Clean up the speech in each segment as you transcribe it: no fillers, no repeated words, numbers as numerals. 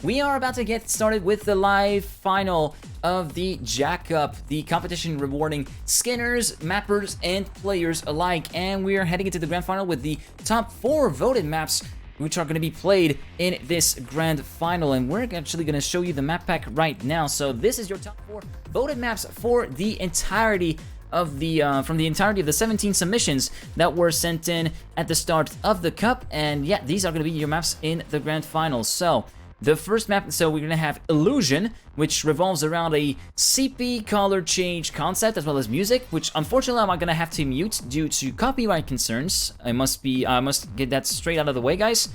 we are about to get started with the live final of the Jak'Up, the competition rewarding skinners, mappers, and players alike. And we are heading into the grand final with the top 4 voted maps which are going to be played in this grand final. And we're actually going to show you the map pack right now. So this is your top 4 voted maps for the entirety of the from the entirety of the 17 submissions that were sent in at the start of the cup. And yeah, these are going to be your maps in the grand final. So the first map, so we're going to have Illusion, which revolves around a CP color change concept as well as music, which unfortunately I'm going to have to mute due to copyright concerns. I must get that straight out of the way, guys.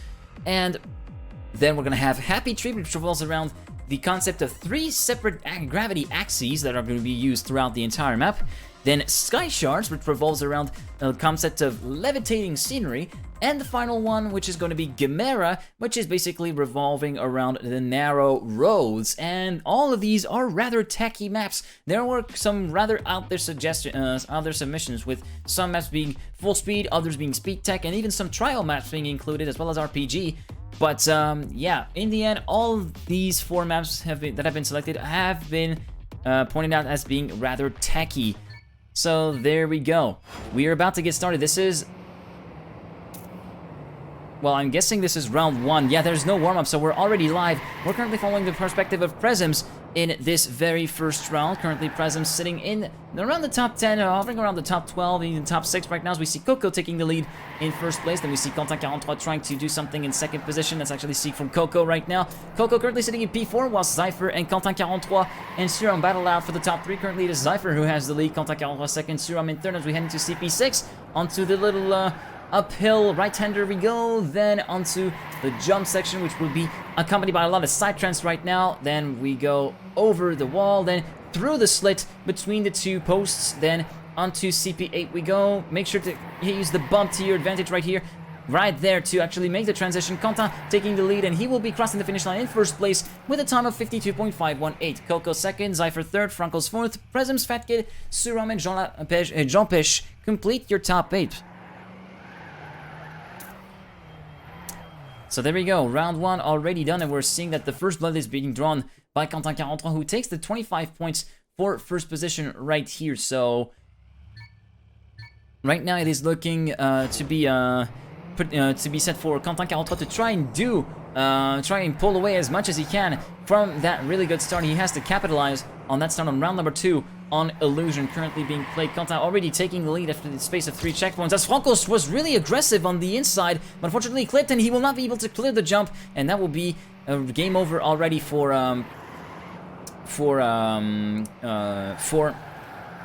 And then we're going to have Happy Tree, which revolves around the concept of 3 separate gravity axes that are going to be used throughout the entire map. Then Sky Shards, which revolves around the concept of levitating scenery. And the final one, which is going to be Gamera, which is basically revolving around the narrow roads. And all of these are rather techy maps. There were some rather out there submissions, with some maps being full speed, others being speed tech, and even some trial maps being included, as well as RPG. But yeah, in the end, all these 4 maps that have been selected have been pointed out as being rather techy. So there we go. We are about to get started. This is... well, I'm guessing this is round 1. Yeah, there's no warm-up, so we're already live. We're currently following the perspective of Presms in this very first round. Currently, Presms sitting in around the top 10, hovering around the top 12, even top 6 right now, as we see Coco taking the lead in first place. Then we see Quentin43 trying to do something in second position. Let's actually see from Coco right now. Coco currently sitting in P4, while Zypher and Quentin43 and Suram battle out for the top 3. Currently, it is Zypher who has the lead, Quentin43 second, Suram in third, as we head into CP6, onto the little... uphill right-hander we go, then onto the jump section, which will be accompanied by a lot of side trends right now. Then we go over the wall, then through the slit between the 2 posts, then onto CP8 we go. Make sure to use the bump to your advantage right here, right there, to actually make the transition. Quentin taking the lead, and he will be crossing the finish line in first place with a time of 52.518. Coco second, Zypher third, Franco's fourth, Presms, Fat Kid, Suram, and Jean Pesh complete your top 8. So there we go, round 1 already done, and we're seeing that the first blood is being drawn by Quentin43, who takes the 25 points for first position right here. So right now it is looking to be set for Quentin43 to try and pull away as much as he can from that really good start. He has to capitalize on that start on round number 2 on Illusion currently being played. Quentin already taking the lead after the space of 3 checkpoints, as Francos was really aggressive on the inside, but unfortunately clipped, and he will not be able to clear the jump, and that will be a game over already for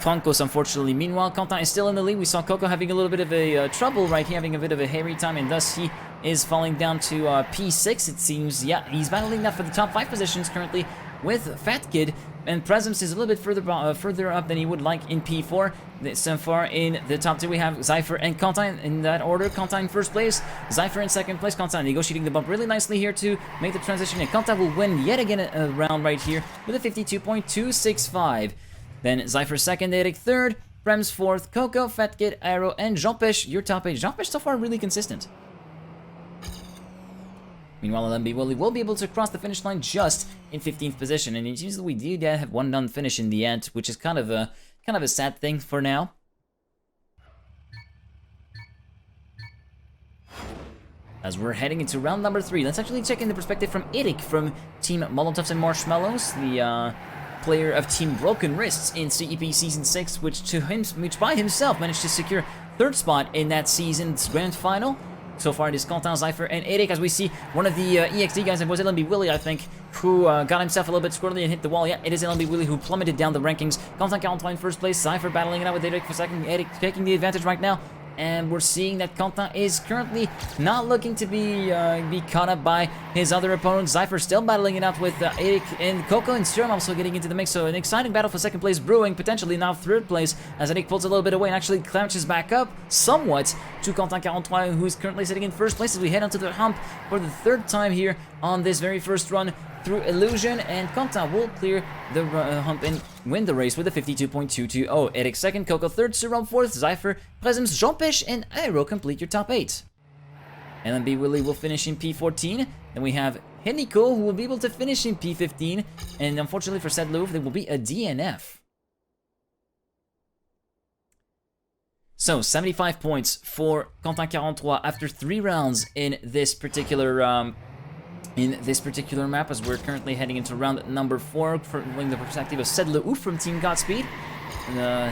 Francos, unfortunately. Meanwhile, Quentin is still in the lead. We saw Coco having a little bit of a trouble right here, having a bit of a hairy time, and thus he is falling down to P6, it seems. Yeah, he's battling that for the top 5 positions currently with Fat Kid, and Presms is a little bit further up than he would like in P4. So far in the top 2 we have Zypher and Quentin in that order. Quentin in first place, Zypher in second place. Quentin negotiating the bump really nicely here to make the transition, and Quentin will win yet again a round right here with a 52.265. Then Zypher second, Eric third, Prems fourth, Coco, Fat Kid, Arrow, and Jean Pesh your top 8. Jean Pesh so far really consistent. Meanwhile, LMB Willie will be able to cross the finish line just in 15th position, and it seems that we do have one done finish in the end, which is kind of a sad thing for now. As we're heading into round number 3, let's actually check in the perspective from Eric from Team Molotovs and Marshmallows, the player of Team Broken Wrists in CEP Season 6, which by himself managed to secure 3rd spot in that season's grand final. So far it is Quentin, Zypher, and Eric, as we see one of the EXD guys, it was LMB Willie, I think, who got himself a little bit squirrely and hit the wall. Yeah, it is LMB Willie who plummeted down the rankings. Quentin in first place, Zypher battling it out with Eric for second, Eric taking the advantage right now. And we're seeing that Quentin is currently not looking to be caught up by his other opponents. Zypher still battling it out with Eric, and Coco and Suram also getting into the mix. So an exciting battle for second place brewing, potentially now 3rd place, as Eric pulls a little bit away and actually crouches back up somewhat to Quentin43, who is currently sitting in first place as we head onto the hump for the 3rd time here on this very first run through Illusion, and Quentin will clear the hump and win the race with a 52.220. Eric second, Coco third, Suram fourth, Zypher, Presms, Jean Pesh, and Aero complete your top 8. LMB Willie will finish in P14, Then we have Henico, who will be able to finish in P15. And unfortunately for Sedlouf, there will be a DNF. So, 75 points for Quentin43 after 3 rounds in this particular map, as we're currently heading into round number 4 from the perspective of Sedlouf from Team Godspeed.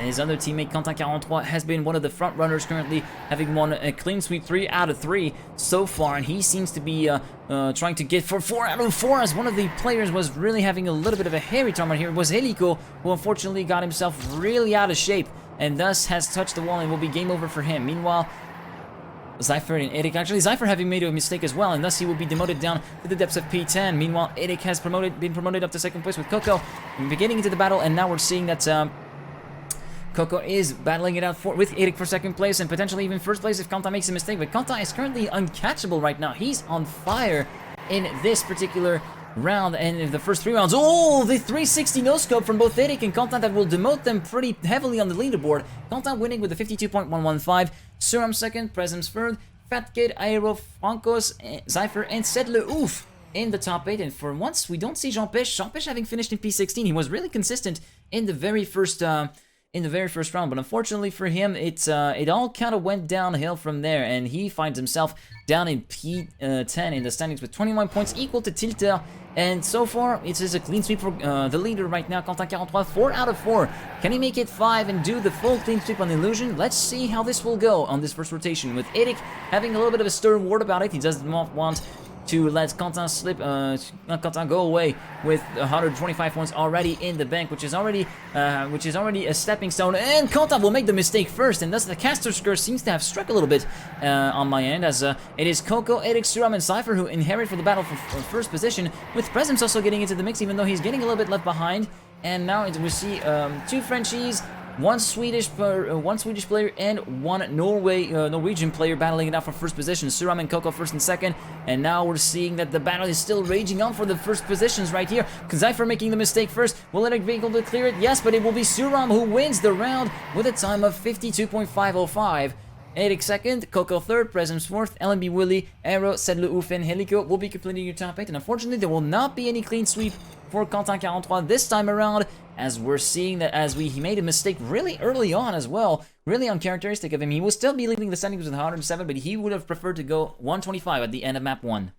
His other teammate Quentin43 has been one of the front runners, currently having won a clean sweep 3 out of 3 so far, and he seems to be trying to get for 4 out of 4, as one of the players was really having a little bit of a hairy time right here. It was Helico, who unfortunately got himself really out of shape and thus has touched the wall and will be game over for him. Meanwhile, Zypher and Eric, actually Zypher having made a mistake as well, and thus he will be demoted down to the depths of P10. Meanwhile, Eric has been promoted up to 2nd place with Coco, beginning into the battle, and now we're seeing that Coco is battling it out with Eric for 2nd place and potentially even 1st place if Quentin makes a mistake. But Quentin is currently uncatchable right now. He's on fire in this particular round, and in the first 3 rounds, oh, the 360 no-scope from both Eric and Quentin that will demote them pretty heavily on the leaderboard. Quentin winning with a 52.115, Suram 2nd, Presence 3rd, Fat Kid, Aero, Francos, Zypher, and Sedlouf in the top 8. And for once, we don't see Jean-Pech. Jean-Pech having finished in P16, he was really consistent in the very first round, but unfortunately for him, it all kind of went downhill from there, and he finds himself down in P10 in the standings with 21 points, equal to Tilter. And so far, it is a clean sweep for the leader right now, Quentin43, 4 out of 4. Can he make it 5 and do the full clean sweep on Illusion? Let's see how this will go on this first rotation, with Eric having a little bit of a stern word about it. He does not want to let Quentin slip, Quentin go away with 125 points already in the bank, which is already a stepping stone. And Quentin will make the mistake first, and thus the caster's curse seems to have struck a little bit on my end, as it is Coco, Eric, Suram, and Zypher who inherit for the battle for first position, with Presence also getting into the mix, even though he's getting a little bit left behind. And now we see 2 Frenchies, one Swedish player and one Norwegian player battling it out for first position. Suram and Coco 1st and 2nd, and now we're seeing that the battle is still raging on for the first positions right here. Zypher making the mistake first. Will Eric be able to clear it? Yes, but it will be Suram who wins the round with a time of 52.505. Eric 2nd, Coco 3rd, Presence 4th, LNB Willy, Aero, Sedlouf, and Helico will be completing your top 8. And unfortunately, there will not be any clean sweep for Quentin43 this time around, as we're seeing that he made a mistake really early on as well, really uncharacteristic of him. He will still be leading the standings with 107, but he would have preferred to go 125 at the end of map 1.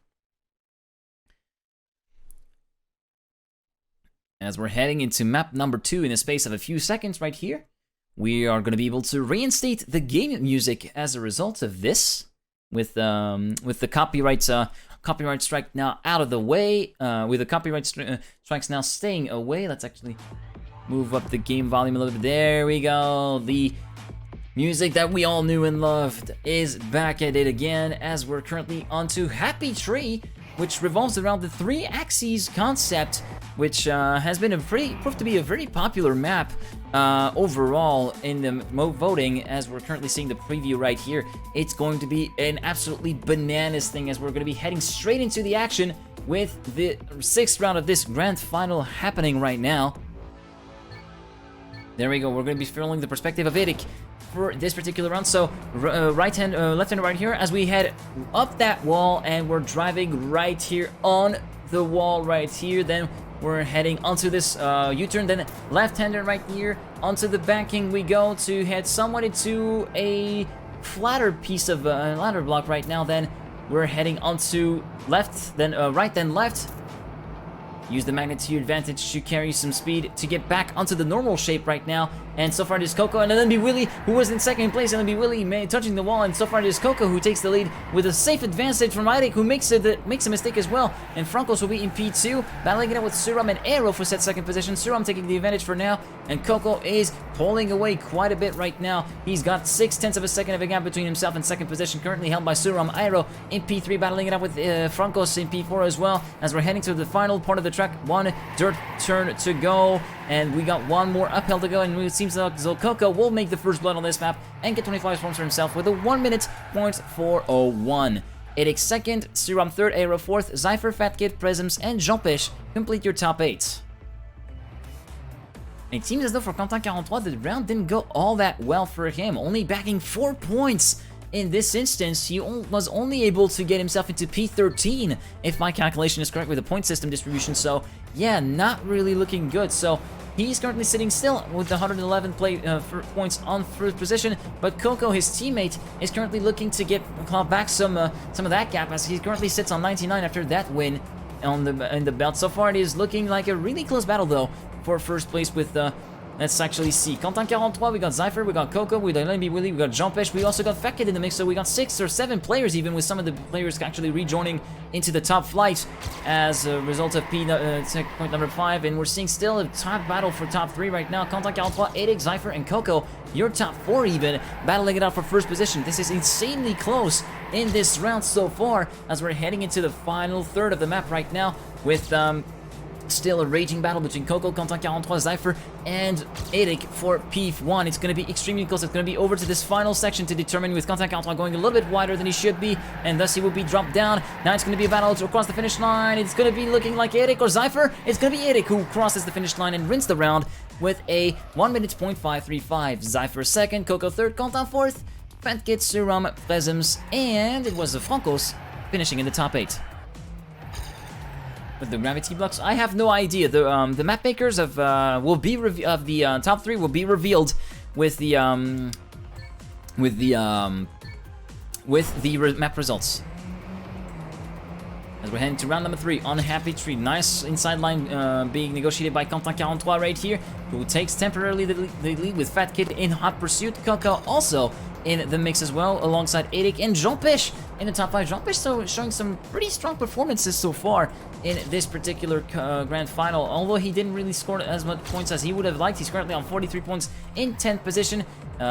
As we're heading into map number 2 in a space of a few seconds right here, we are going to be able to reinstate the game music as a result of this, with the copyright strike now out of the way, with the copyright strikes now staying away. Let's actually move up the game volume a little bit. There we go. The music that we all knew and loved is back at it again, as we're currently onto Happy Tree, which revolves around the 3 axes concept, which has been proved to be a very popular map overall in the voting, as we're currently seeing the preview right here. It's going to be an absolutely bananas thing, as we're going to be heading straight into the action with the 6th round of this grand final happening right now. There we go. We're going to be filling the perspective of Eric for this particular round. So left hand right here, as we head up that wall, and we're driving right here on the wall right here. Then we're heading onto this U-turn, then left-hander right here. Onto the banking we go to head somewhat into a flatter piece of ladder block right now. Then we're heading onto left, then right, then left. Use the magnet to your advantage to carry some speed to get back onto the normal shape right now. And so far it is Coco, and then be Willy, who was in 2nd place. And then be Willy touching the wall, and so far it is Coco who takes the lead with a safe advantage from Eric, who makes a mistake as well. And Francos will be in P2, battling it out with Suram and Aero for set 2nd position. Suram taking the advantage for now, and Coco is pulling away quite a bit right now. He's got 0.6 of a second of a gap between himself and 2nd position, currently held by Suram. Aero in P3, battling it out with Francos in P4 as well, as we're heading to the final part of the track. 1 dirt turn to go, and we got 1 more uphill to go, and it seems like Coco will make the first blood on this map and get 25 points for himself with a 1 minute .401. Eric 2nd, Suram 3rd, Aero 4th, Zypher, Fat Kid, Presence, and Jean-Pech complete your top 8. It seems as though for Quentin43, the round didn't go all that well for him, only bagging 4 points in this instance, he was only able to get himself into P13, if my calculation is correct with the point system distribution. So yeah, not really looking good. So he's currently sitting still with 111 points on first position, but Coco, his teammate, is currently looking to claw back some of that gap, as he currently sits on 99 after that win in the belt. So far, it is looking like a really close battle, though, for first place with let's actually see. Quentin 43, we got Zypher, we got Coco, we got LNB Willy, we got Jean-Pesh, we also got Fekid in the mix, so we got 6 or 7 players, even with some of the players actually rejoining into the top flight as a result of point number 5, and we're seeing still a top battle for top 3 right now. Quentin 43, Eric, Zypher, and Coco, your top 4 even, battling it out for first position. This is insanely close in this round so far, as we're heading into the final third of the map right now, with still a raging battle between Coco, Quentin 43, Zypher, and Eric for P1. It's going to be extremely close. It's going to be over to this final section to determine, with Quentin 43 going a little bit wider than he should be, and thus he will be dropped down. Now it's going to be a battle to cross the finish line. It's going to be looking like Eric or Zypher. It's going to be Eric who crosses the finish line and wins the round with a 1 minute .535. Zypher second, Coco third, Quentin fourth, Fekid, Suram, Prezems, and it was the Francos finishing in the top 8. With the gravity blocks, I have no idea. The map makers of the top 3 will be revealed with the map results. As we're heading to round number 3 on Happy Tree. Nice inside line being negotiated by Quentin 43 right here, who takes temporarily the lead with Fekid in hot pursuit. Coco also in the mix as well, alongside Eric and Jean-Pesh in the top 5. Jean-Pesh showing some pretty strong performances so far in this particular grand final, although he didn't really score as much points as he would have liked. He's currently on 43 points in 10th position.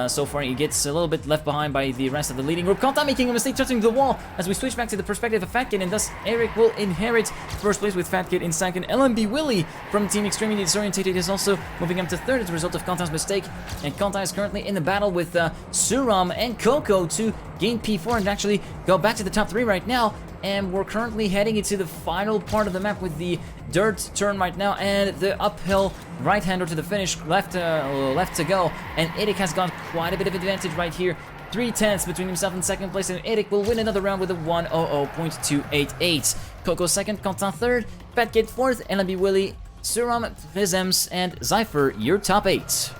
So far, he gets a little bit left behind by the rest of the leading group. Quentin making a mistake, touching the wall as we switch back to the perspective of Fekid, and thus Eric will inherit first place with Fekid in second. LNB Willy from Team Extremely Disorientated is also moving up to third as a result of Quentin's mistake, and Quentin is currently in the battle with Suram and Coco to gain P4 and actually go back to the top 3 right now. And we're currently heading into the final part of the map with the dirt turn right now, and the uphill right-hander to the finish, left to go, and Eric has got quite a bit of advantage right here. 3/10 between himself and second place, and Eric will win another round with a 1:00.288. Coco second, Quentin third, Fekid fourth, LNB Willy, Suram, Prezems, and Zypher, your top 8.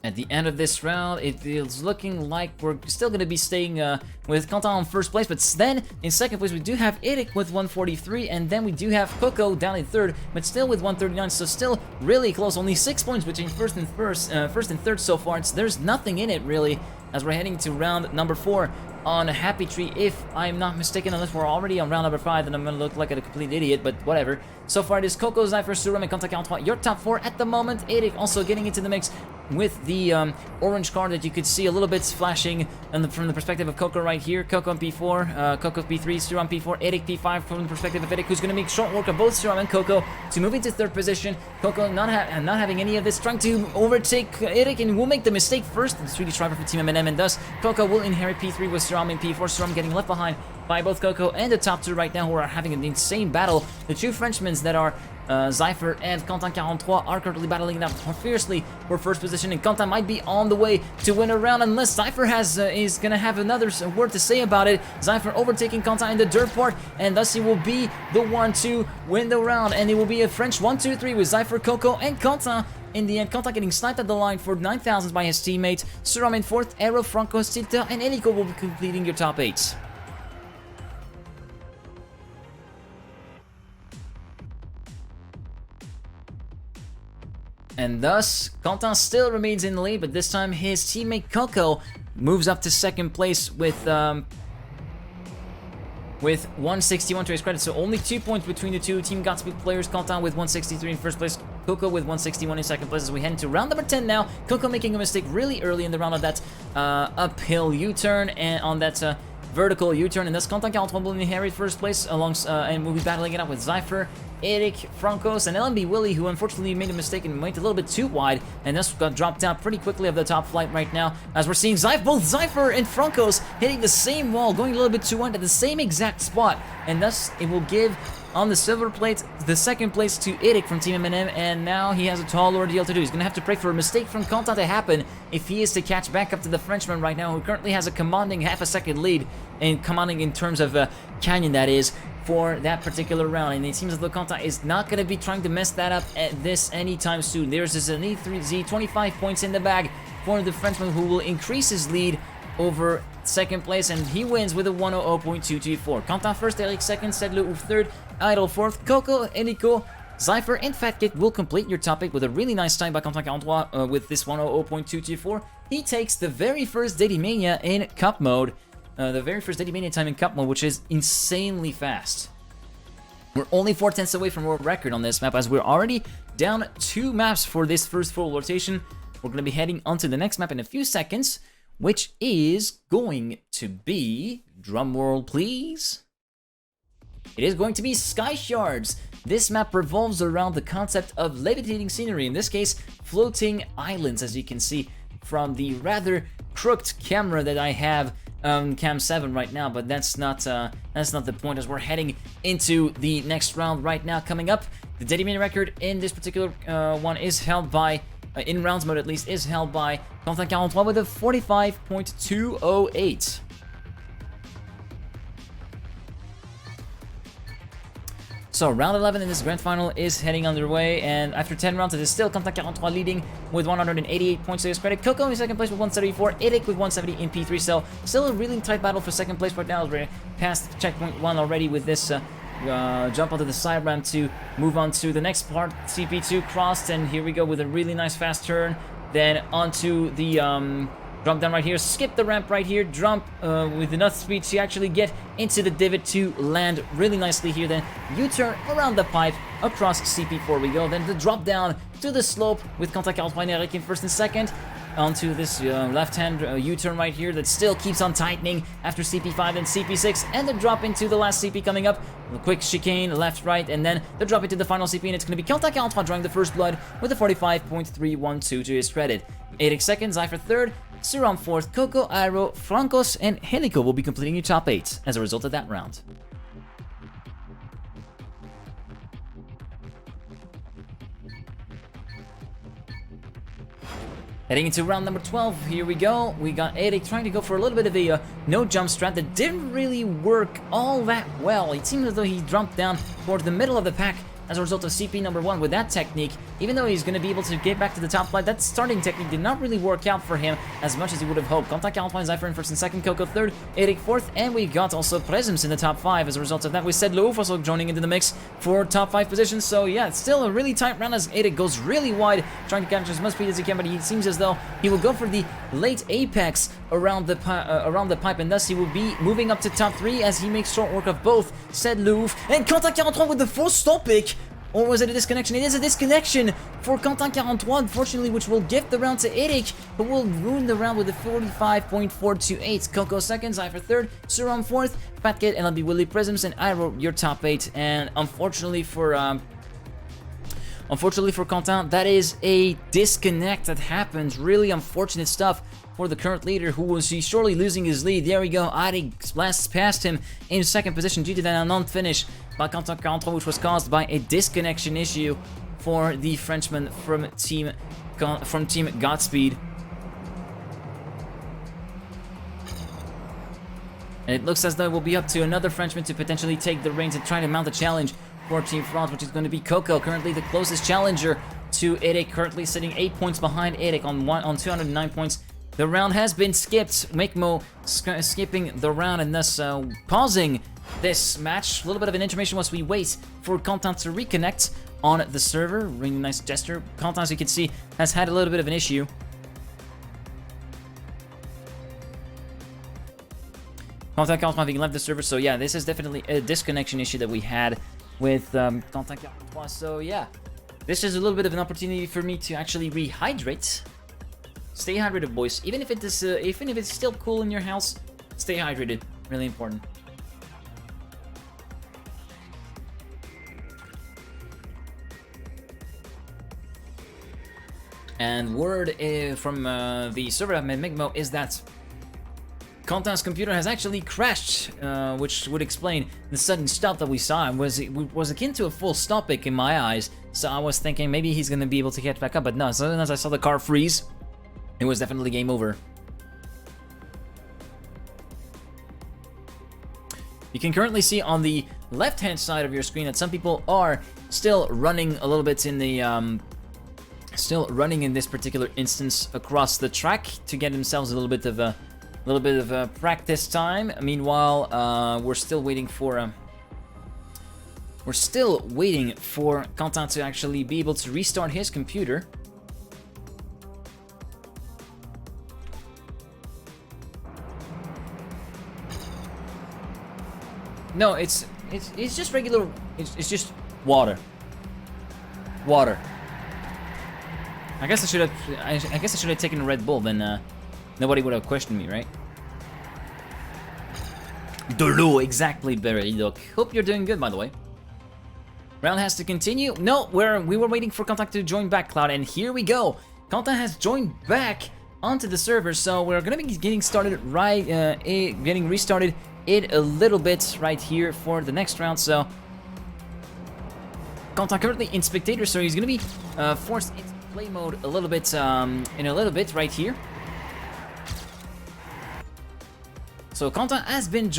At the end of this round, it is looking like we're still going to be staying with Quentin on first place, but then in second place we do have Eric with 143, and then we do have Coco down in third, but still with 139, so still really close. Only 6 points between first and third so far. There's nothing in it really, as we're heading to round number 4 on Happy Tree, if I'm not mistaken, unless we're already on round number 5, then I'm gonna look like a complete idiot, but whatever. So far it is Coco, Zypher, Suram, and Quentin 43, your top 4 at the moment. Eric also getting into the mix with the orange card that you could see a little bit flashing from the perspective of Coco right here. Coco on P4, Coco P3, Suram P4, Eric P5 from the perspective of Eric, who's going to make short work of both Suram and Coco to move into third position. Coco not having any of this, trying to overtake Eric, and will make the mistake first. The Swedish driver for Team M&M, and thus Coco will inherit P3 with Suram in P4. Suram getting left behind by both Coco and the top 2 right now, who are having an insane battle. The 2 Frenchmen that are Zypher and Quentin 43 are currently battling it out fiercely for first position, and Quentin might be on the way to win a round unless Zypher is gonna have another word to say about it. Zypher overtaking Quentin in the dirt part, and thus he will be the one to win the round, and it will be a French 1-2-3 with Zypher, Coco, and Quentin. In the end, Quentin getting sniped at the line for 9,000 by his teammate. Suram in 4th, Aero, Franco, Stilter, and Elico will be completing your top 8. And thus, Quentin still remains in the lead, but this time his teammate Coco moves up to second place with 161 to his credit. So only 2 points between the two Team Godspeed players. Quentin with 163 in first place, Coco with 161 in second place. As we head into round number 10 now, Coco making a mistake really early in the round of that uphill U-turn, and on that vertical U-turn, and thus Quentin 43 will inherit first place and will be battling it out with Zypher, Eric, Francos, and LNB Willy, who unfortunately made a mistake and went a little bit too wide, and thus got dropped down pretty quickly of the top flight right now, as we're seeing both Zypher and Francos hitting the same wall, going a little bit too wide at the same exact spot, and thus it will give On the silver plate, the second place to Eric from Team M&M, and now he has a tall ordeal to do. He's going to have to pray for a mistake from Quentin to happen if he is to catch back up to the Frenchman right now, who currently has a commanding half a second lead, and commanding in terms of Canyon, that is, for that particular round. And it seems as though Quentin is not going to be trying to mess that up at this anytime soon. There's this elite 3Z, 25 points in the bag for the Frenchman, who will increase his lead over second place, and he wins with a 100.224. Quentin first, Eric second, Jak'Up third, Idol fourth, Coco, Eniko, Zypher, and Fatkit will complete your top 8 with a really nice time by Quentin43 with this 100.224. He takes the very first Mania in Cup mode, the very first Mania time in Cup mode, which is insanely fast. We're only 4/10 away from world record on this map, as we're already down 2 maps for this first full rotation. We're going to be heading onto the next map in a few seconds, which is going to be, drumroll please, it is going to be Sky Shards. This map revolves around the concept of levitating scenery, in this case, floating islands, as you can see from the rather crooked camera that I have Cam 7 right now, but that's not the point, as we're heading into the next round right now. Coming up, the Mania record in this particular one is held by, in rounds mode at least, is held by Quentin43 with a 45.208. So round 11 in this grand final is heading underway, and after 10 rounds it is still Quentin43 leading with 188 points to his credit. Coco in second place with 174, Eric with 170 in P3, so still a really tight battle for second place right now. We're past checkpoint 1 already with this jump onto the side ramp to move on to the next part. CP2 crossed, and here we go with a really nice fast turn, then onto the jump down right here, skip the ramp right here, jump with enough speed to actually get into the divot to land really nicely here, then U-turn around the pipe, across CP4 we go, then the drop down to the slope with Quentin43 and Eric in first and second, onto this left-hand U-turn right here that still keeps on tightening after CP5 and CP6, and the drop into the last CP coming up, a quick chicane left, right, and then the drop into the final CP, and it's going to be Quentin43 drawing the first blood with a 45.312 to his credit. Eric second, Zypher third, Suram fourth, Coco, Aero, Francos, and Helico will be completing your top 8 as a result of that round. Heading into round number 12, here we go. We got Eric trying to go for a little bit of a no-jump strat that didn't really work all that well. It seemed as though he jumped down toward the middle of the pack as a result of CP number 1 with that technique. Even though he's going to be able to get back to the top flight, that starting technique did not really work out for him as much as he would have hoped. Quentin43 and Zypher in first and second, Coco third, Eric fourth, and we got also Presence in the top 5 as a result of that. We said Jak'Up also joining into the mix for top 5 positions. So yeah, it's still a really tight round as Eric goes really wide, trying to capture as much speed as he can, but he seems as though he will go for the late apex around the pipe, and thus he will be moving up to top 3 as he makes short work of both Jak'Up and Quentin43 with the first stop pick. Or was it a disconnection? It is a disconnection for Quentin43, unfortunately, which will give the round to Eric, but will ruin the round with a 45.428. Coco second, Zypher third, Suram fourth, Fatkit, LB Willy, Prisms, and Iro your top 8. And unfortunately for Quentin, that is a disconnect that happens. Really unfortunate stuff for the current leader, who was surely losing his lead. There we go, Ari blasts past him in second position due to that non-finish by Quentin43, which was caused by a disconnection issue for the Frenchman from Team Godspeed. And it looks as though it will be up to another Frenchman to potentially take the reins and try to mount a challenge for Team France, which is going to be Coco, currently the closest challenger to Eric, currently sitting 8 points behind Eric on 209 points. The round has been skipped, Makemo skipping the round and thus pausing this match. A little bit of an intermission whilst we wait for Quentin to reconnect on the server. Really nice gesture. Quentin, as you can see, has had a little bit of an issue. Quentin having left the server, so yeah, this is definitely a disconnection issue that we had with Quentin43. So yeah, this is a little bit of an opportunity for me to actually rehydrate. Stay hydrated, boys. Even if it's still cool in your house, stay hydrated. Really important. And word from the server admin Migmo is that Quentin's computer has actually crashed, which would explain the sudden stop that we saw. It was akin to a full stopping in my eyes, so I was thinking maybe he's gonna be able to get back up, but no, as soon as I saw the car freeze, it was definitely game over. You can currently see on the left-hand side of your screen that some people are still running a little bit in the, still running in this particular instance across the track to get themselves a little bit of practice time. Meanwhile, we're still waiting for Quentin to actually be able to restart his computer. No, it's just regular. It's just water. Water. I guess I should have taken a Red Bull. Then nobody would have questioned me, right? De l'eau, exactly, Barry. Look, hope you're doing good, by the way. Round has to continue. No, we were waiting for Quentin to join back, Cloud, and here we go. Quentin has joined back onto the server, so we're gonna be getting started right, getting restarted it a little bit right here for the next round. So Quentin currently in spectator, so he's gonna be forced into play mode a little bit in a little bit right here. So Quentin has joined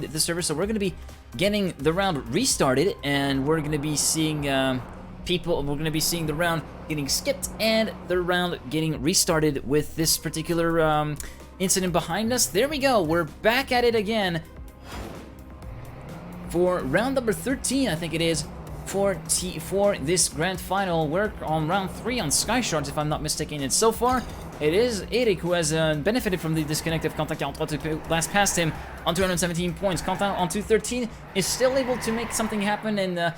the server, so we're gonna be getting the round restarted, and we're gonna be seeing we're gonna be seeing the round getting skipped and the round getting restarted with this particular incident behind us. There we go. We're back at it again for round number 13, I think it is, for this grand final. We're on round 3 on Sky Shards, if I'm not mistaken. And so far, it is Eric who has benefited from the disconnect of Quentin to blast past him on 217 points. Quentin on 213 is still able to make something happen, and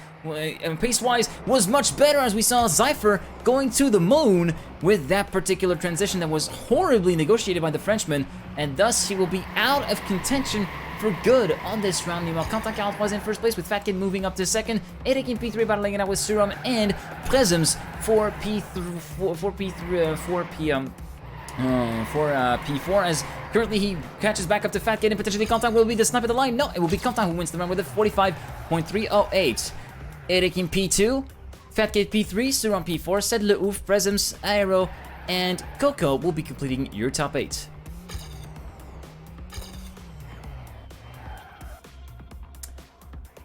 pace-wise was much better, as we saw Zypher going to the moon with that particular transition that was horribly negotiated by the Frenchman, and thus he will be out of contention for good on this round. Meanwhile, Quentin was in first place with Fat Kid moving up to second, Eric in P3 battling it out with Suram and Presums for P4, as currently he catches back up to Fat Kid, and potentially Quentin will be the snipe of the line. No, it will be Quentin who wins the round with a 45.308. Eric in P2, Fat Kid P3, Suram P4, Ced Le Ouf, Presums, Aero, and Coco will be completing your top 8.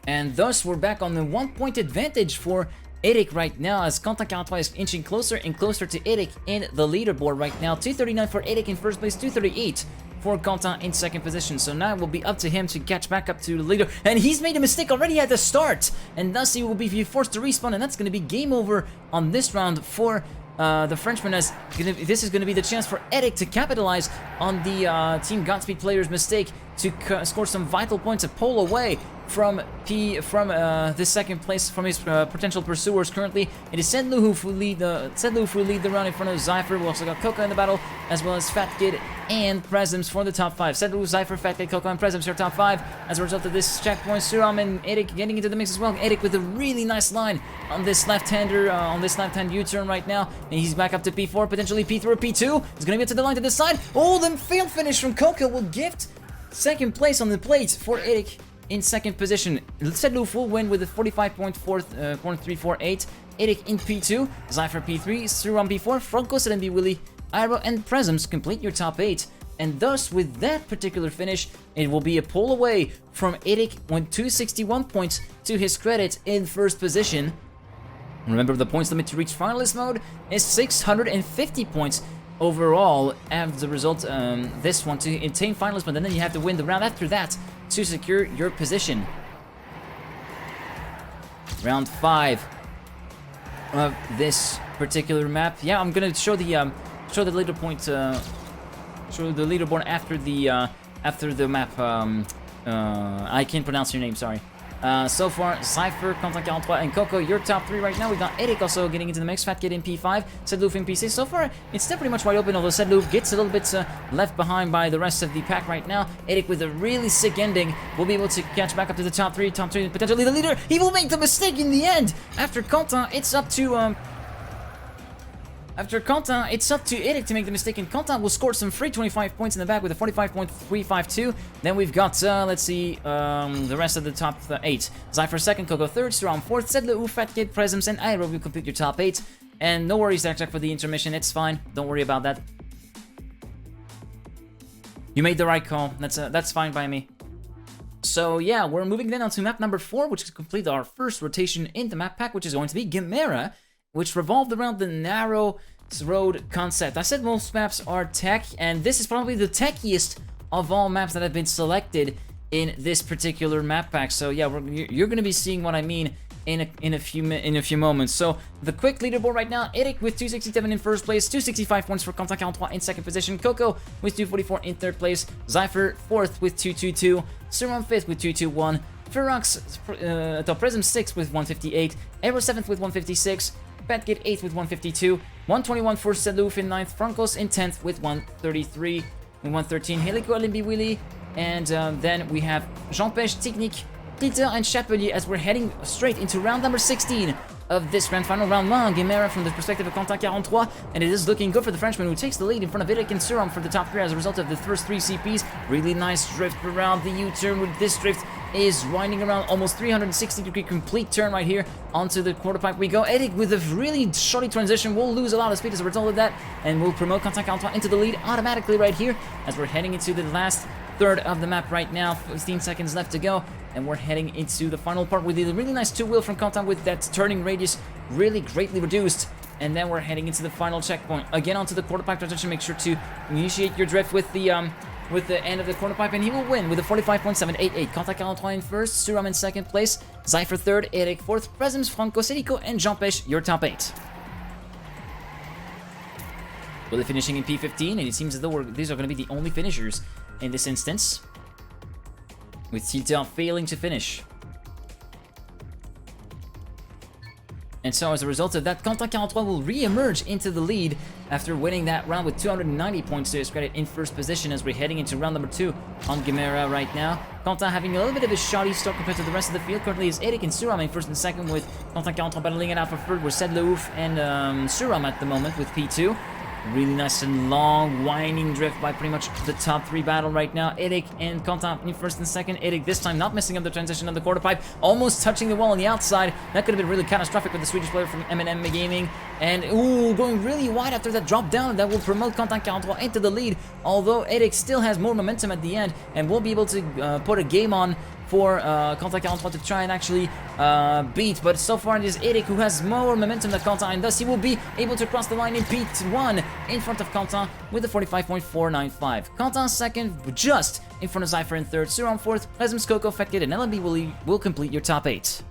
And thus we're back on the 1-point advantage for Eric right now, as Quentin is inching closer and closer to Eric in the leaderboard right now. 239 for Eric in first place, 238 for Quentin in second position. So now it will be up to him to catch back up to the leader. And he's made a mistake already at the start, and thus he will be forced to respawn, and that's going to be game over on this round for the Frenchman, as this is going to be the chance for Eric to capitalize on the Team Godspeed player's mistake to score some vital points, a pull away from this second place from his potential pursuers. Currently, it is Ced Le Ouf who lead the round in front of Zypher. We also got Coco in the battle, as well as Fat Kid and Presums for the top 5. Ced Le Ouf, Zypher, Fat Kid, Coco, and Presums your top 5. As a result of this checkpoint, Suram and Eric getting into the mix as well. Eric with a really nice line on this left-hand U-turn right now, and he's back up to P4, potentially P3 or P2. He's gonna get to the line to this side. Oh, the failed finish from Coco will gift second place on the plate for Eric in second position. Ced Le Ouf will win with a 45.348. Eric in P2, Zypher P3, Suram P4, Franco, Selenby, Willy, Aero, and Presums complete your top 8. And thus, with that particular finish, it will be a pull away from Eric with 261 points to his credit in first position. Remember, the points limit to reach finalist mode is 650 points overall. As a result, this one to attain finalist mode, and then you have to win the round after that to secure your position. Round 5 of this particular map. Yeah, I'm gonna show the leaderboard after the map. I can't pronounce your name, sorry. So far, Zypher, Quentin 43, and Coco, your top 3 right now. We got Eric also getting into the mix, Fat Kid in P5, Ced Le Ouf in P6. So far, it's still pretty much wide open, although Ced Le Ouf gets a little bit left behind by the rest of the pack right now. Eric with a really sick ending will be able to catch back up to the top 3, potentially the leader. He will make the mistake in the end. After Quentin, it's up to After Quentin, it's up to Eric to make the mistake, and Quentin will score some free 25 points in the back with a 45.352. Then we've got, let's see, the rest of the top 8. Zypher second, Coco third, Suram fourth, Sedleu, Fat Kid, Presence, and Aero will complete your top 8. And no worries, Jack, for the intermission, it's fine. Don't worry about that. You made the right call. That's fine by me. So yeah, we're moving then on to map number 4, which is complete our first rotation in the map pack, which is going to be Chimera, which revolved around the narrow road concept. I said most maps are tech, and this is probably the techiest of all maps that have been selected in this particular map pack. So yeah, you're going to be seeing what I mean in a few moments. So the quick leaderboard right now: Eric with 267 in first place, 265 points for Quentin 43 in second position, Coco with 244 in third place, Zypher fourth with 222, Suram fifth with 221, Ferox Presm 6th with 158, Aero 7th with 156, Patkid 8th with 152, 121 for Sedluf in 9th, Frankos in 10th with 133 and 113, Helico Limby Willy, and then we have Jean-Pech, Technique, Peter, and Chapelier as we're heading straight into round number 16 of this grand final. Round 1, Chimera from the perspective of Quentin 43, and it is looking good for the Frenchman, who takes the lead in front of Eric and Suram for the top 3 as a result of the first 3 CPs. Really nice drift around the U-turn with this drift. Is winding around almost 360-degree complete turn right here onto the quarter pipe we go. Eric with a really shoddy transition will lose a lot of speed as a result of that, and will promote Quentin 43 into the lead automatically right here as we're heading into the last third of the map right now. 15 seconds left to go, and we're heading into the final part with a really nice two-wheel from Quentin with that turning radius really greatly reduced. And then we're heading into the final checkpoint. Again onto the quarter pipe transition. Make sure to initiate your drift with the end of the quarter pipe, and he will win with a 45.788. Quentin 43 in first, Suram in second place, Zypher third, Eric fourth, Presence, Franco, Selico, and Jean-Pech, your top 8. Well, they're finishing in P15, and it seems as though these are going to be the only finishers in this instance, with Tilter failing to finish. And so as a result of that, Quentin 43 will re-emerge into the lead after winning that round with 290 points to his credit in first position as we're heading into round number 2 on Chimera right now. Quentin having a little bit of a shoddy start compared to the rest of the field. Currently is Eric and Suram in first and second, with Quentin 43 battling it out for third with Sedleouf and Suram at the moment with P2. Really nice and long, winding drift by pretty much the top 3 battle right now. Eric and Quentin in first and second. Eric this time not messing up the transition on the quarter pipe, almost touching the wall on the outside. That could have been really catastrophic with the Swedish player from M&M Gaming. And ooh, going really wide after that drop down. That will promote Quentin 43 into the lead, although Eric still has more momentum at the end and will be able to put a game on for Quentin 43 to try and actually beat, but so far it is Eric who has more momentum than Quentin, and thus he will be able to cross the line in P1 in front of Quentin with a 45.495. Quentin second, just in front of Zypher in third, Suram fourth, Presms, Coco, Fatkid, and LMB will complete your top 8.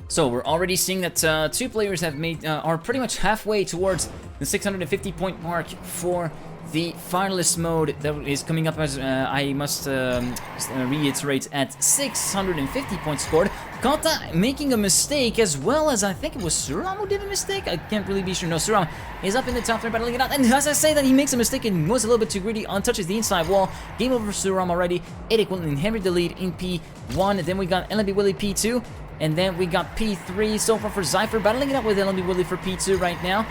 So we're already seeing that 2 players have made are pretty much halfway towards the 650 point mark for the finalist mode that is coming up, as I must reiterate, at 650 points scored. Quentin making a mistake, as well as I think it was Suram who did a mistake. I can't really be sure. No, Suram is up in the top 3 battling it out, and as I say that he makes a mistake and was a little bit too greedy, untouches the inside wall. Game over for Suram already. Eric will inherit the lead in P1. Then we got LMB Willy P2. And then we got P3 so far for Zypher, battling it out with LMB Willy for P2 right now.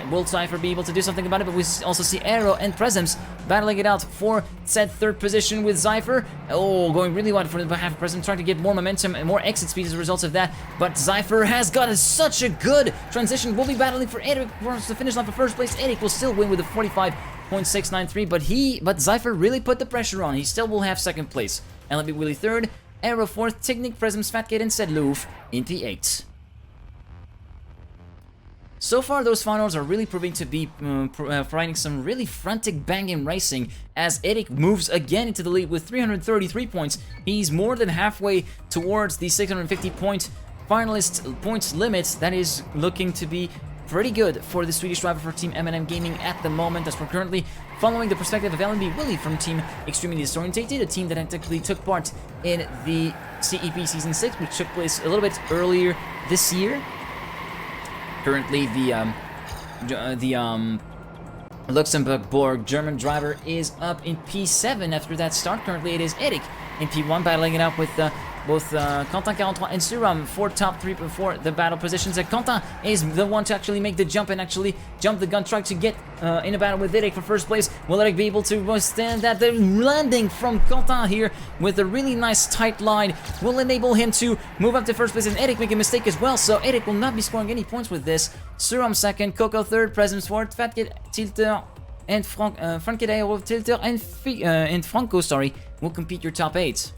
Will Zypher be able to do something about it? But we also see Aero and Presence battling it out for said third position with Zypher. Oh, going really wide for the half of Presence, trying to get more momentum and more exit speed as a result of that. But Zypher has got such a good transition. We'll be battling for Eric towards the finish line for first place. Eric will still win with a 45.693, but Zypher really put the pressure on. He still will have second place. LMB Willy third, Aero 4th, Technic, Presms, Fatkid, and Sedleuf in P8. So far, those finals are really proving to be providing some really frantic banging racing as Eric moves again into the lead with 333 points. He's more than halfway towards the 650 point finalist points limit. That is looking to be pretty good for the Swedish driver for Team M&M Gaming at the moment, as we're currently following the perspective of LMB Willy from Team Extremely Disorientated, a team that technically took part in the CEP Season 6, which took place a little bit earlier this year. Currently, the Luxembourg German driver is up in P7 after that start. Currently it is Eric in P1 battling it out with both Quentin 43 and Suram for top 3 before the battle positions. Quentin is the one to actually make the jump and actually jump the gun, try to get in a battle with Eric for first place. Will Eric be able to withstand that? The landing from Quentin here with a really nice tight line will enable him to move up to first place, and Eric make a mistake as well, so Eric will not be scoring any points with this. Suram second, Coco third, Presence fourth, Fatkid, Tilter, and Frankie Dairo, Tilter, and Franco, sorry, will compete your top 8.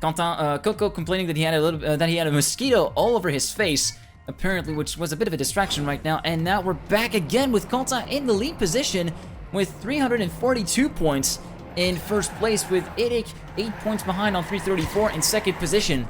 Coco complaining that he had a mosquito all over his face, apparently, which was a bit of a distraction right now. And now we're back again with Quentin in the lead position with 342 points in first place, with Eric 8 points behind on 334 in second position.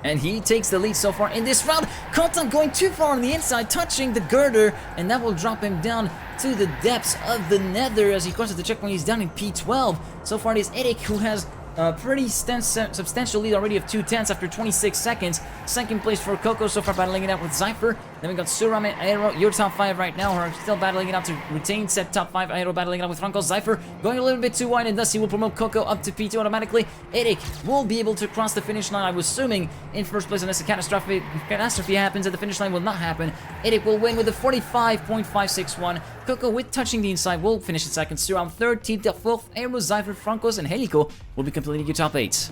And he takes the lead so far in this round. Quentin going too far on the inside, touching the girder, and that will drop him down to the depths of the nether as he crosses the checkpoint. He's down in P12. So far it is Eric who has a pretty substantial lead already of 2/10 after 26 seconds. Second place for Coco, so far battling it out with Zypher. Then we got Suram and Aero, your top 5 right now, are still battling it out to retain set top 5. Aero battling it out with Franco. Zypher going a little bit too wide, and thus he will promote Coco up to P2 automatically. Eric will be able to cross the finish line, I was assuming, in first place, unless a catastrophe happens. At the finish line will not happen. Eric will win with a 45.561. Coco, with touching the inside, will finish in second. Suram third, Tilter fourth, Aero, Zypher, Francos, and Helico will be completing your top 8.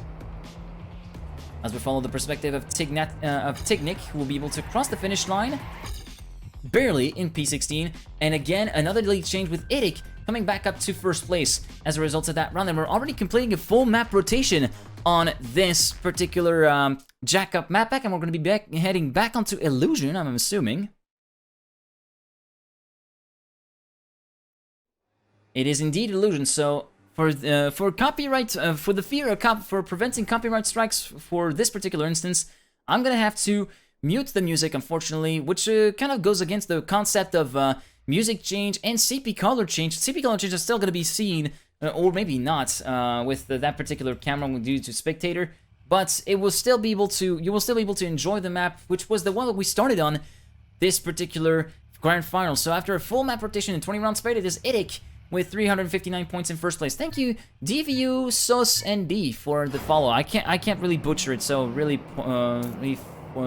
As we follow the perspective of Tignic, who will be able to cross the finish line barely in P16. And again, another lead change with Eric coming back up to first place as a result of that round. And we're already completing a full map rotation on this particular Jak'Up map pack, and we're going to be heading back onto Illusion, I'm assuming. It is indeed Illusion, so for copyright, for the fear of for preventing copyright strikes for this particular instance, I'm gonna have to mute the music, unfortunately, which kind of goes against the concept of music change and CP color change. CP color change is still gonna be seen, or maybe not, with that particular camera due to spectator, but it will still be able to. You will still be able to enjoy the map, which was the one that we started on this particular grand final. So after a full map rotation and 20 rounds played, it is Eric with 359 points in first place. Thank you, DVU, SOS, and D for the follow. I can't really butcher it, so really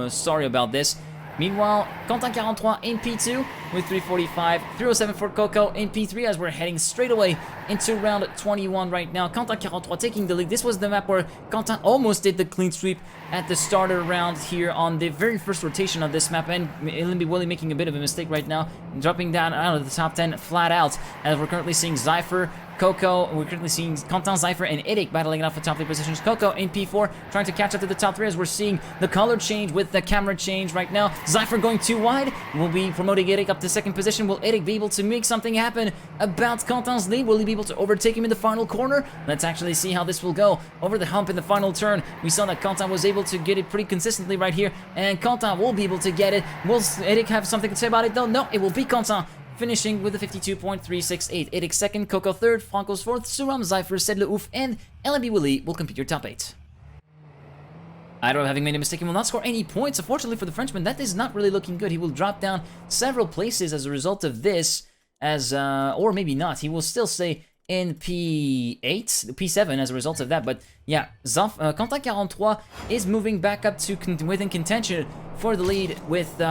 sorry about this. Meanwhile, Quentin 43 in P2 with 345, 307 for Coco in P3 as we're heading straight away into round 21 right now. Quentin 43 taking the lead. This was the map where Quentin almost did the clean sweep at the starter round here on the very first rotation of this map, and Limby Willie making a bit of a mistake right now, dropping down out of the top 10 flat out, as we're currently seeing Zypher, Coco, we're currently seeing Quentin, Zypher, and Eric battling it out for top 3 positions. Coco in P4 trying to catch up to the top 3 as we're seeing the color change with the camera change right now. Zypher going too wide will be promoting Eric up to second position. Will Eric be able to make something happen about Quentin's lead? Will he be able to overtake him in the final corner? Let's actually see how this will go. Over the hump in the final turn, we saw that Quentin was able to get it pretty consistently right here, and Quentin will be able to get it. Will Eric have something to say about it though? No, it will be Quentin finishing with a 52.368. Eric second, Coco third, Franco's fourth, Suram, Zypher, Jak'Up, and LMB Willie will complete your top 8. Idol, having made a mistake, he will not score any points. Unfortunately for the Frenchman, that is not really looking good. He will drop down several places as a result of this, as or maybe not. He will still stay in P8, P7 as a result of that. But yeah, Quentin 43 is moving back up to within contention for the lead with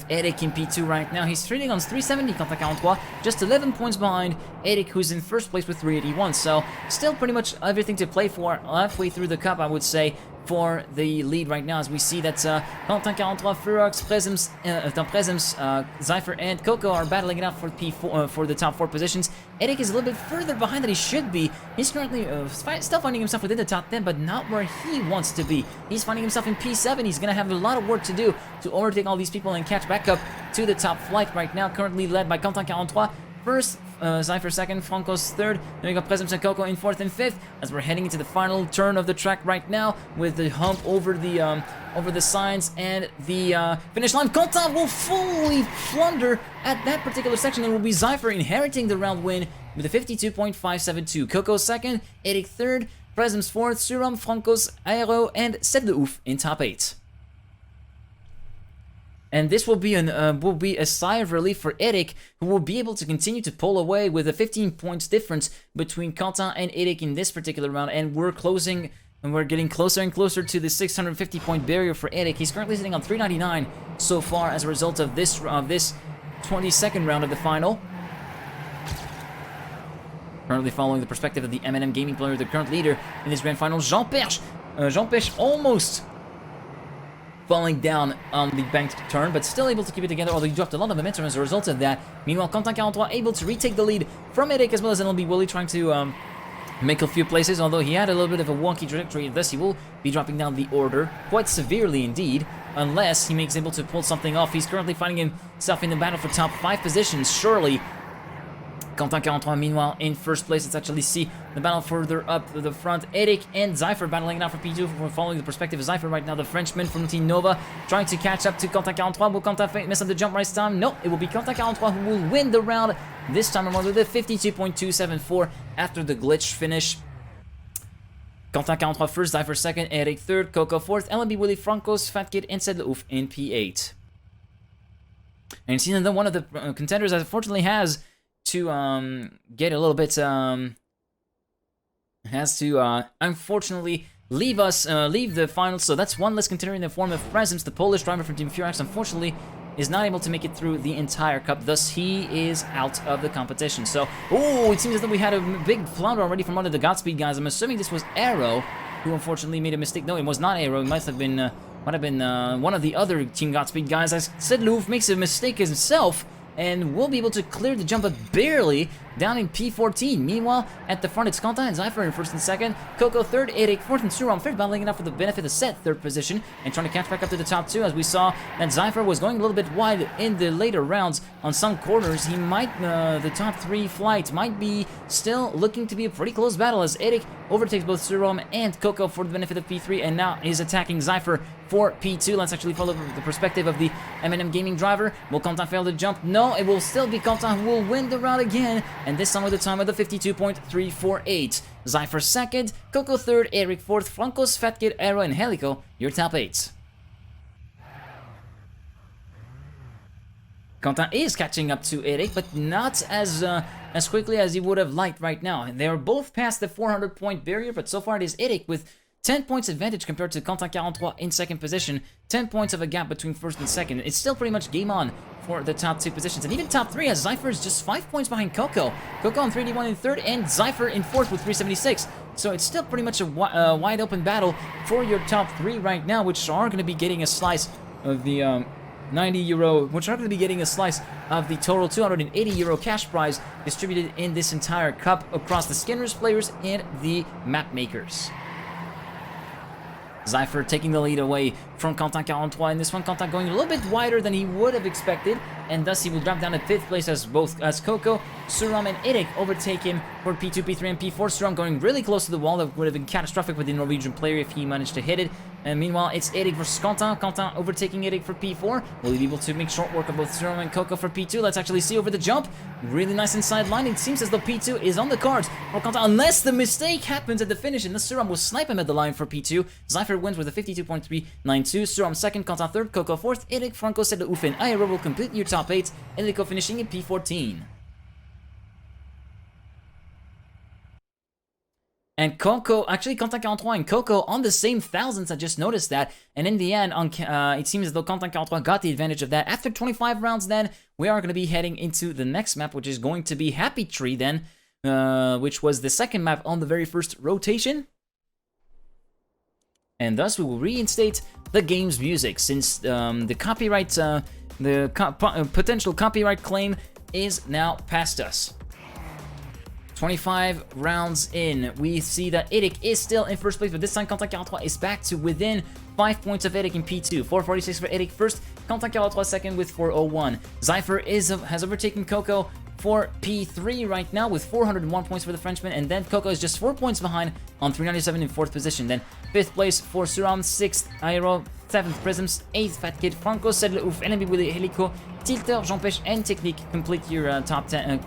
Eric in P2 right now. He's trading on 370, Quentin 43, just 11 points behind Eric, who's in first place with 381. So still pretty much everything to play for halfway through the cup, I would say, for the lead right now, as we see that Quentin 43, Furox, Presence, Zypher, and Coco are battling it out for P4 for the top 4 positions. Eric is a little bit further behind than he should be. He's currently still finding himself within the top 10, but not where he wants to be. He's finding himself in P7. He's gonna have a lot of work to do to overtake all these people and catch back up to the top flight right now, currently led by Quentin 43. First, Zypher second, Franco's third, then we got Presence and Coco in fourth and fifth, as we're heading into the final turn of the track right now, with the hump over the signs and the finish line. Quentin will fully plunder at that particular section, and will be Zypher inheriting the round win with a 52.572. Coco second, Eric third, Presence fourth, Suram, Franco's, Aero, and Jak'Up in top 8. And this will be a sigh of relief for Eric, who will be able to continue to pull away with a 15 points difference between Quentin and Eric in this particular round. And we're getting closer and closer to the 650 point barrier for Eric. He's currently sitting on 399 so far as a result of this 22nd round of the final. Currently following the perspective of the M&M Gaming player, the current leader in this grand final, Jean Perche. Jean Perche almost falling down on the banked turn, but still able to keep it together, although he dropped a lot of momentum as a result of that. Meanwhile, Quentin43 able to retake the lead from Eric, as well as NLB Willy trying to make a few places, although he had a little bit of a wonky trajectory, thus he will be dropping down the order quite severely indeed, unless he makes able to pull something off. He's currently finding himself in the battle for top 5 positions, surely. Quentin43, meanwhile, in first place. Let's actually see the battle further up to the front. Eric and Zypher battling it out for P2. We're following the perspective of Zypher right now, the Frenchman from Team Nova, trying to catch up to Quentin43. Will Quentin miss on the jump right this time? No, it will be Quentin43 who will win the round this time around with a 52.274 after the glitch finish. Quentin43 first, Zypher second, Eric third, Coco fourth, LMB Willy, Francos, Fat Kid, and Jak'Up in P8. And you see that one of the contenders that unfortunately has to get a little bit unfortunately leave the finals. So that's one less contender in the form of Presence. The Polish driver from Team Furax unfortunately is not able to make it through the entire cup, thus he is out of the competition. So it seems as though we had a big flounder already from one of the Godspeed guys. I'm assuming this was Arrow, who unfortunately made a mistake. No, it was not Arrow. It might have been one of the other Team Godspeed guys, as Jak'Up makes a mistake himself and will be able to clear the jump, but barely, down in P14. Meanwhile, at the front, it's Quentin and Zypher in first and second, Coco third, Eric fourth, and Suram fifth, battling it out for the benefit of Set third position, and trying to catch back up to the top 2, as we saw that Zypher was going a little bit wide in the later rounds on some corners. He might, the top 3 flight might be still looking to be a pretty close battle, as Eric overtakes both Suram and Coco for the benefit of P3, and now is attacking Zypher for P2. Let's actually follow the perspective of the M&M Gaming driver. Will Quentin fail to jump? No, it will still be Quentin who will win the round again, and this time with the time of the 52.348. Zypher second, Coco third, Eric fourth, Francos, Fat Kid, Arrow, and Helico, your top 8. Quentin is catching up to Eric, but not as quickly as he would have liked right now. They are both past the 400 point barrier, but so far it is Eric with 10 points advantage compared to Quentin43 in second position. 10 points of a gap between first and second. It's still pretty much game on for the top 2 positions. And even top 3, as Zypher is just 5 points behind Coco. Coco on 3D1 in third, and Zypher in fourth with 376. So it's still pretty much a wide open battle for your top 3 right now, which are going to be getting a slice of the 90 euro, which are going to be getting a slice of the total 280 euro cash prize distributed in this entire cup across the skinners, players, and the map makers. Zypher taking the lead away from Quentin43 in this one. Quentin going a little bit wider than he would have expected, and thus he will drop down to 5th place as Coco, Suram, and Eric overtake him for P2, P3, and P4. Suram going really close to the wall. That would have been catastrophic with the Norwegian player if he managed to hit it. And meanwhile, it's Eric versus Quentin. Quentin overtaking Eric for P4. Will he be able to make short work of both Suram and Coco for P2? Let's actually see over the jump. Really nice inside line. It seems as though P2 is on the cards for Quentin, unless the mistake happens at the finish, and the Suram will snipe him at the line for P2. Zypher wins with a 52.392. Suram second, Quentin third, Coco fourth, Eric, Franco, Jak'Up, and Aero will complete your top 8, and Helico finishing in P14. And Coco, actually Quentin43 and Coco on the same thousands, I just noticed that. And in the end, it seems as though Quentin43 got the advantage of that. After 25 rounds then, we are going to be heading into the next map, which is going to be Happy Tree then, which was the second map on the very first rotation. And thus we will reinstate the game's music, since the copyright, potential copyright claim is now past us. 25 rounds in, we see that Eric is still in first place, but this time Quentin43 is back to within 5 points of Eric in P2. 446 for Eric first, Quentin43 second with 401. Zypher has overtaken Coco for P3 right now with 401 points for the Frenchman, and then Coco is just 4 points behind on 397 in 4th position. Then 5th place for Suram, 6th Aero, 7th Prisms, 8th Fat Kid, Franco, Sedle Ouf, LMB Willy, Helico, Tilter, Jean-Pêche, and Technique complete your top 10.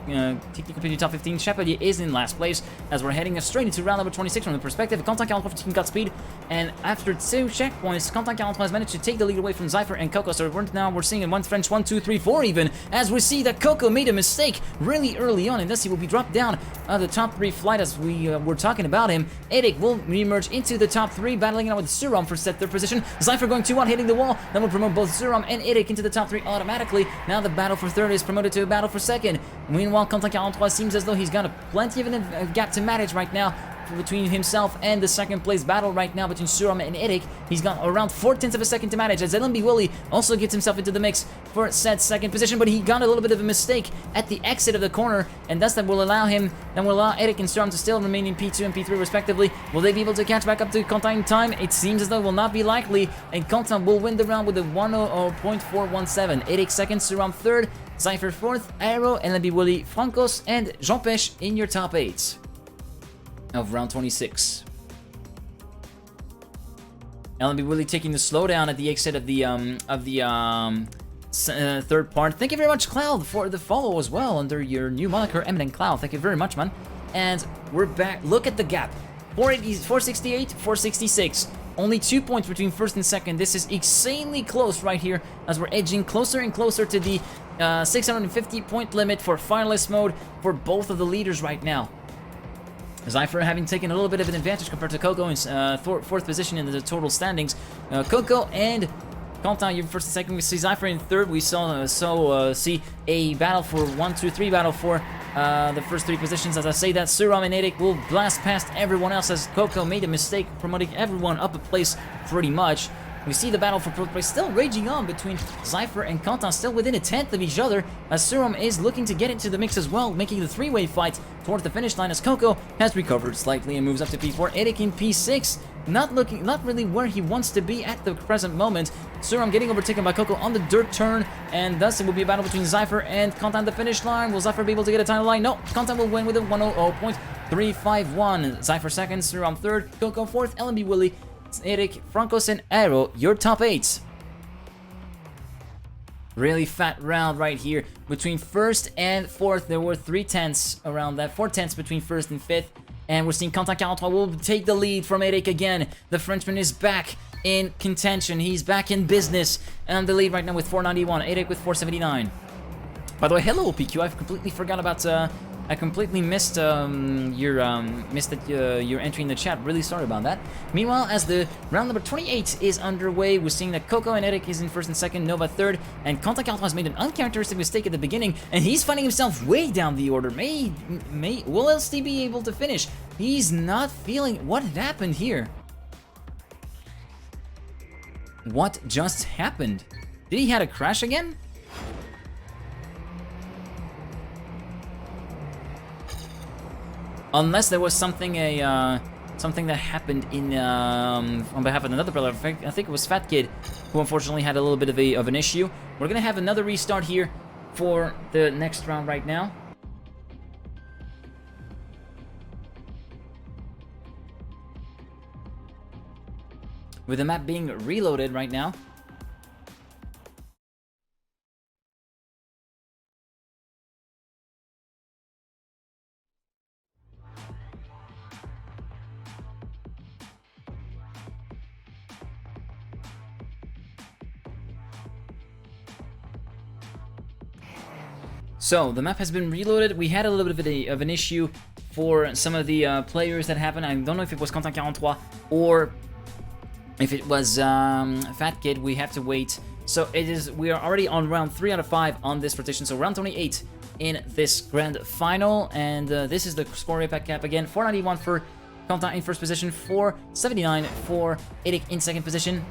Technique complete your top 15. Chapelier is in last place as we're heading straight into round number 26 from the perspective. Quentin 43 from Godspeed, and after 2 checkpoints, Quentin 43 has managed to take the lead away from Zypher and Coco. So now we're seeing in one French 1, 2, 3, 4 even, as we see that Coco made a mistake really early on, and thus he will be dropped down the top 3 flight as we were talking about him. Eric will reemerge into the top 3, battling out with Suram for set 3rd position. Zypher going 2-1, hitting the wall. That will promote both Suram and Eric into the top 3 automatically. Now the battle for 3rd is promoted to a battle for 2nd. Meanwhile, Quentin 43 seems as though he's got plenty of a gap to manage right now between himself and the 2nd place battle right now between Suram and Eric. He's got around 4/10 of a second to manage as LMB Willy also gets himself into the mix for said 2nd position, but he got a little bit of a mistake at the exit of the corner, and thus that will allow Eric and Suram to still remain in P2 and P3 respectively. Will they be able to catch back up to Quentin in time? It seems as though it will not be likely, and Quentin will win the round with a 1:00.417. Eric 2nd, Suram 3rd, Zypher 4th, Aero, LMB Willy, Francos, and Jean-Pêche in your top 8 of round 26. LMB Willy taking the slowdown at the exit of the 3rd part. Thank you very much, Cloud, for the follow as well under your new moniker, Eminent Cloud. Thank you very much, man. And we're back. Look at the gap. 468, 466. Only 2 points between 1st and 2nd. This is insanely close right here as we're edging closer and closer to the 650 point limit for finalist mode for both of the leaders right now. Zypher having taken a little bit of an advantage compared to Coco in 4th position in the total standings. Coco and Quentin, you're 1st and 2nd. We see Zypher in 3rd. We see a battle for 1, 2, 3 battle for the first 3 positions. As I say that, Suram and Eric will blast past everyone else as Coco made a mistake, promoting everyone up a place pretty much. We see the battle for 4th place still raging on between Zypher and Quentin, still within a 10th of each other, as Suram is looking to get into the mix as well, making the 3-way fight towards the finish line as Coco has recovered slightly and moves up to P4. Eric in P6, not really where he wants to be at the present moment. Suram getting overtaken by Coco on the dirt turn, and thus it will be a battle between Zypher and Quentin at the finish line. Will Zypher be able to get a title line? No, Quentin will win with a 1:00.351. Zypher 2nd, Suram 3rd, Coco 4th, LMB Willy, Eric, Francos, and Aero, your top 8. Really fat round right here. Between 1st and 4th, there were 3/10 around that. 4/10 between 1st and 5th. And we're seeing Quentin 43 will take the lead from Eric again. The Frenchman is back in contention. He's back in business. And the lead right now with 491. Eric with 479. By the way, hello, PQ. I completely forgot about... I completely missed your entry in the chat. Really sorry about that. Meanwhile, as the round number 28 is underway, we're seeing that Coco and Eric is in 1st and 2nd, Nova 3rd, and Quentin 43 has made an uncharacteristic mistake at the beginning, and he's finding himself way down the order. Will LSD be able to finish? He's not feeling... What happened here? What just happened? Did he have a crash again? Unless there was something that happened in on behalf of another brother. I think it was Fat Kid who unfortunately had a little bit of an issue. We're gonna have another restart here for the next round right now. With the map being reloaded right now. So, the map has been reloaded. We had a little bit of an issue for some of the players that happened. I don't know if it was Quentin 43 or if it was Fat Kid. We have to wait. So, we are already on round 3 out of 5 on this rotation. So, round 28 in this grand final. And this is the score impact cap again. 491 for Quentin in 1st position. 479 for Eric in 2nd position.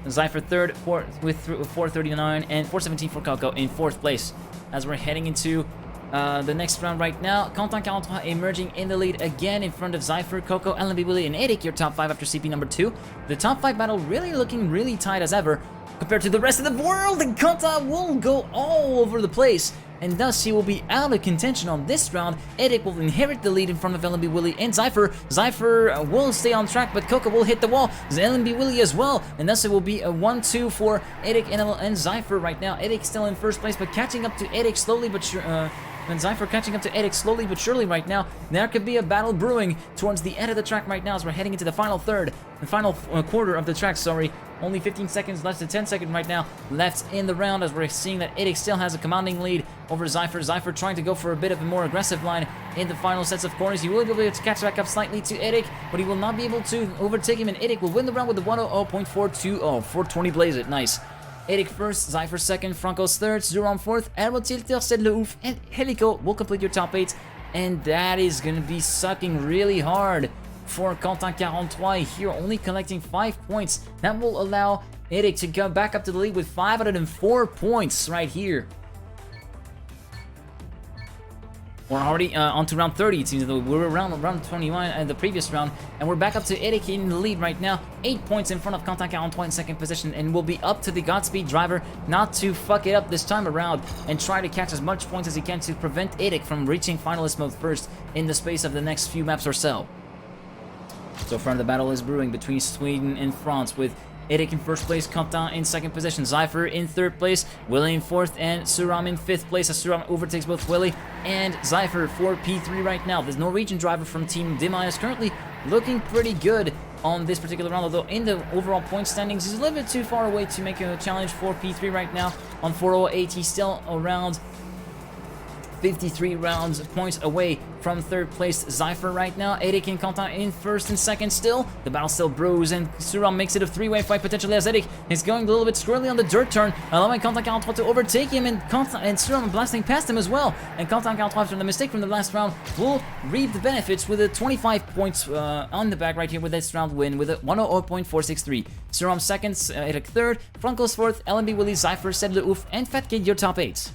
Zypher 3rd with 439 and 417 for Coco in 4th place. As we're heading into the next round right now, Quentin 43 emerging in the lead again in front of Zypher, Coco, LMB Willy, and Eric, your top 5 after CP number 2. The top 5 battle really looking really tight as ever compared to the rest of the world, and Quentin will go all over the place and thus he will be out of contention on this round. Eric will inherit the lead in front of LMB Willie and Zypher. Zypher will stay on track, but Coco will hit the wall. LMB Willie as well, and thus it will be a 1-2 for Eric and Zypher right now. Eric still in first place, but catching up to Eric slowly but sure. And Zypher catching up to Eric slowly but surely right now. There could be a battle brewing towards the end of the track right now as we're heading into the final third, the final quarter of the track, sorry. Only 15 seconds, less than 10 seconds right now left in the round as we're seeing that Eric still has a commanding lead over Zypher. Zypher trying to go for a bit of a more aggressive line in the final sets of corners. He will be able to catch back up slightly to Eric, but he will not be able to overtake him, and Eric will win the round with the 1:00.420. 420 blaze it, nice. Eric first, Zypher second, Franco's third, Zuram fourth, Aero Tilter, Said Le Ouf, and Helico will complete your top 8. And that is going to be sucking really hard for Quentin43 here, only collecting 5 points. That will allow Eric to go back up to the lead with 504 points right here. We're already on to round 30, it seems, though we were around round 21 in the previous round, and we're back up to Eric in the lead right now, 8 points in front of Quentin43 in second position, and will be up to the Godspeed driver not to fuck it up this time around and try to catch as much points as he can to prevent Eric from reaching finalist mode first in the space of the next few maps or so. So far the battle is brewing between Sweden and France, with Eric in first place, Quentin in second position, Zypher in third place, Willie in fourth, and Suram in fifth place as Suram overtakes both Willie and Zypher for P3 right now. The Norwegian driver from Team Dima is currently looking pretty good on this particular round, although in the overall point standings he's a little bit too far away to make a challenge for P3 right now. On 408 he's still around 53 rounds points away from third place Zypher right now. Eric and Quentin in first and second still. The battle still brews, and Suram makes it a three-way fight potentially as Eric is going a little bit squirrely on the dirt turn, allowing Quentin43 to overtake him, and Suram blasting past him as well. And Quentin43, after the mistake from the last round, will reap the benefits with a 25 points on the back right here with this round win with a 1:00.463. Suram second, Eric third, Franco's fourth, LMB Willie, Zypher, Said Le Ouf, and Fat Kid your top 8.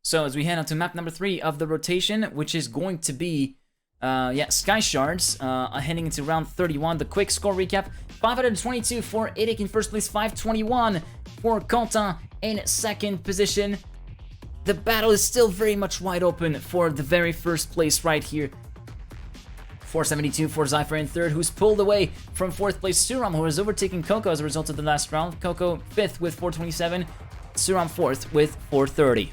So as we head on to map number 3 of the rotation, which is going to be, Sky Shards, heading into round 31. The quick score recap: 522 for Eric in first place, 521 for Quentin in second position. The battle is still very much wide open for the very first place right here. 472 for Zypher in third, who's pulled away from fourth place Suram, who has overtaken Coco as a result of the last round. Coco fifth with 427, Suram fourth with 430.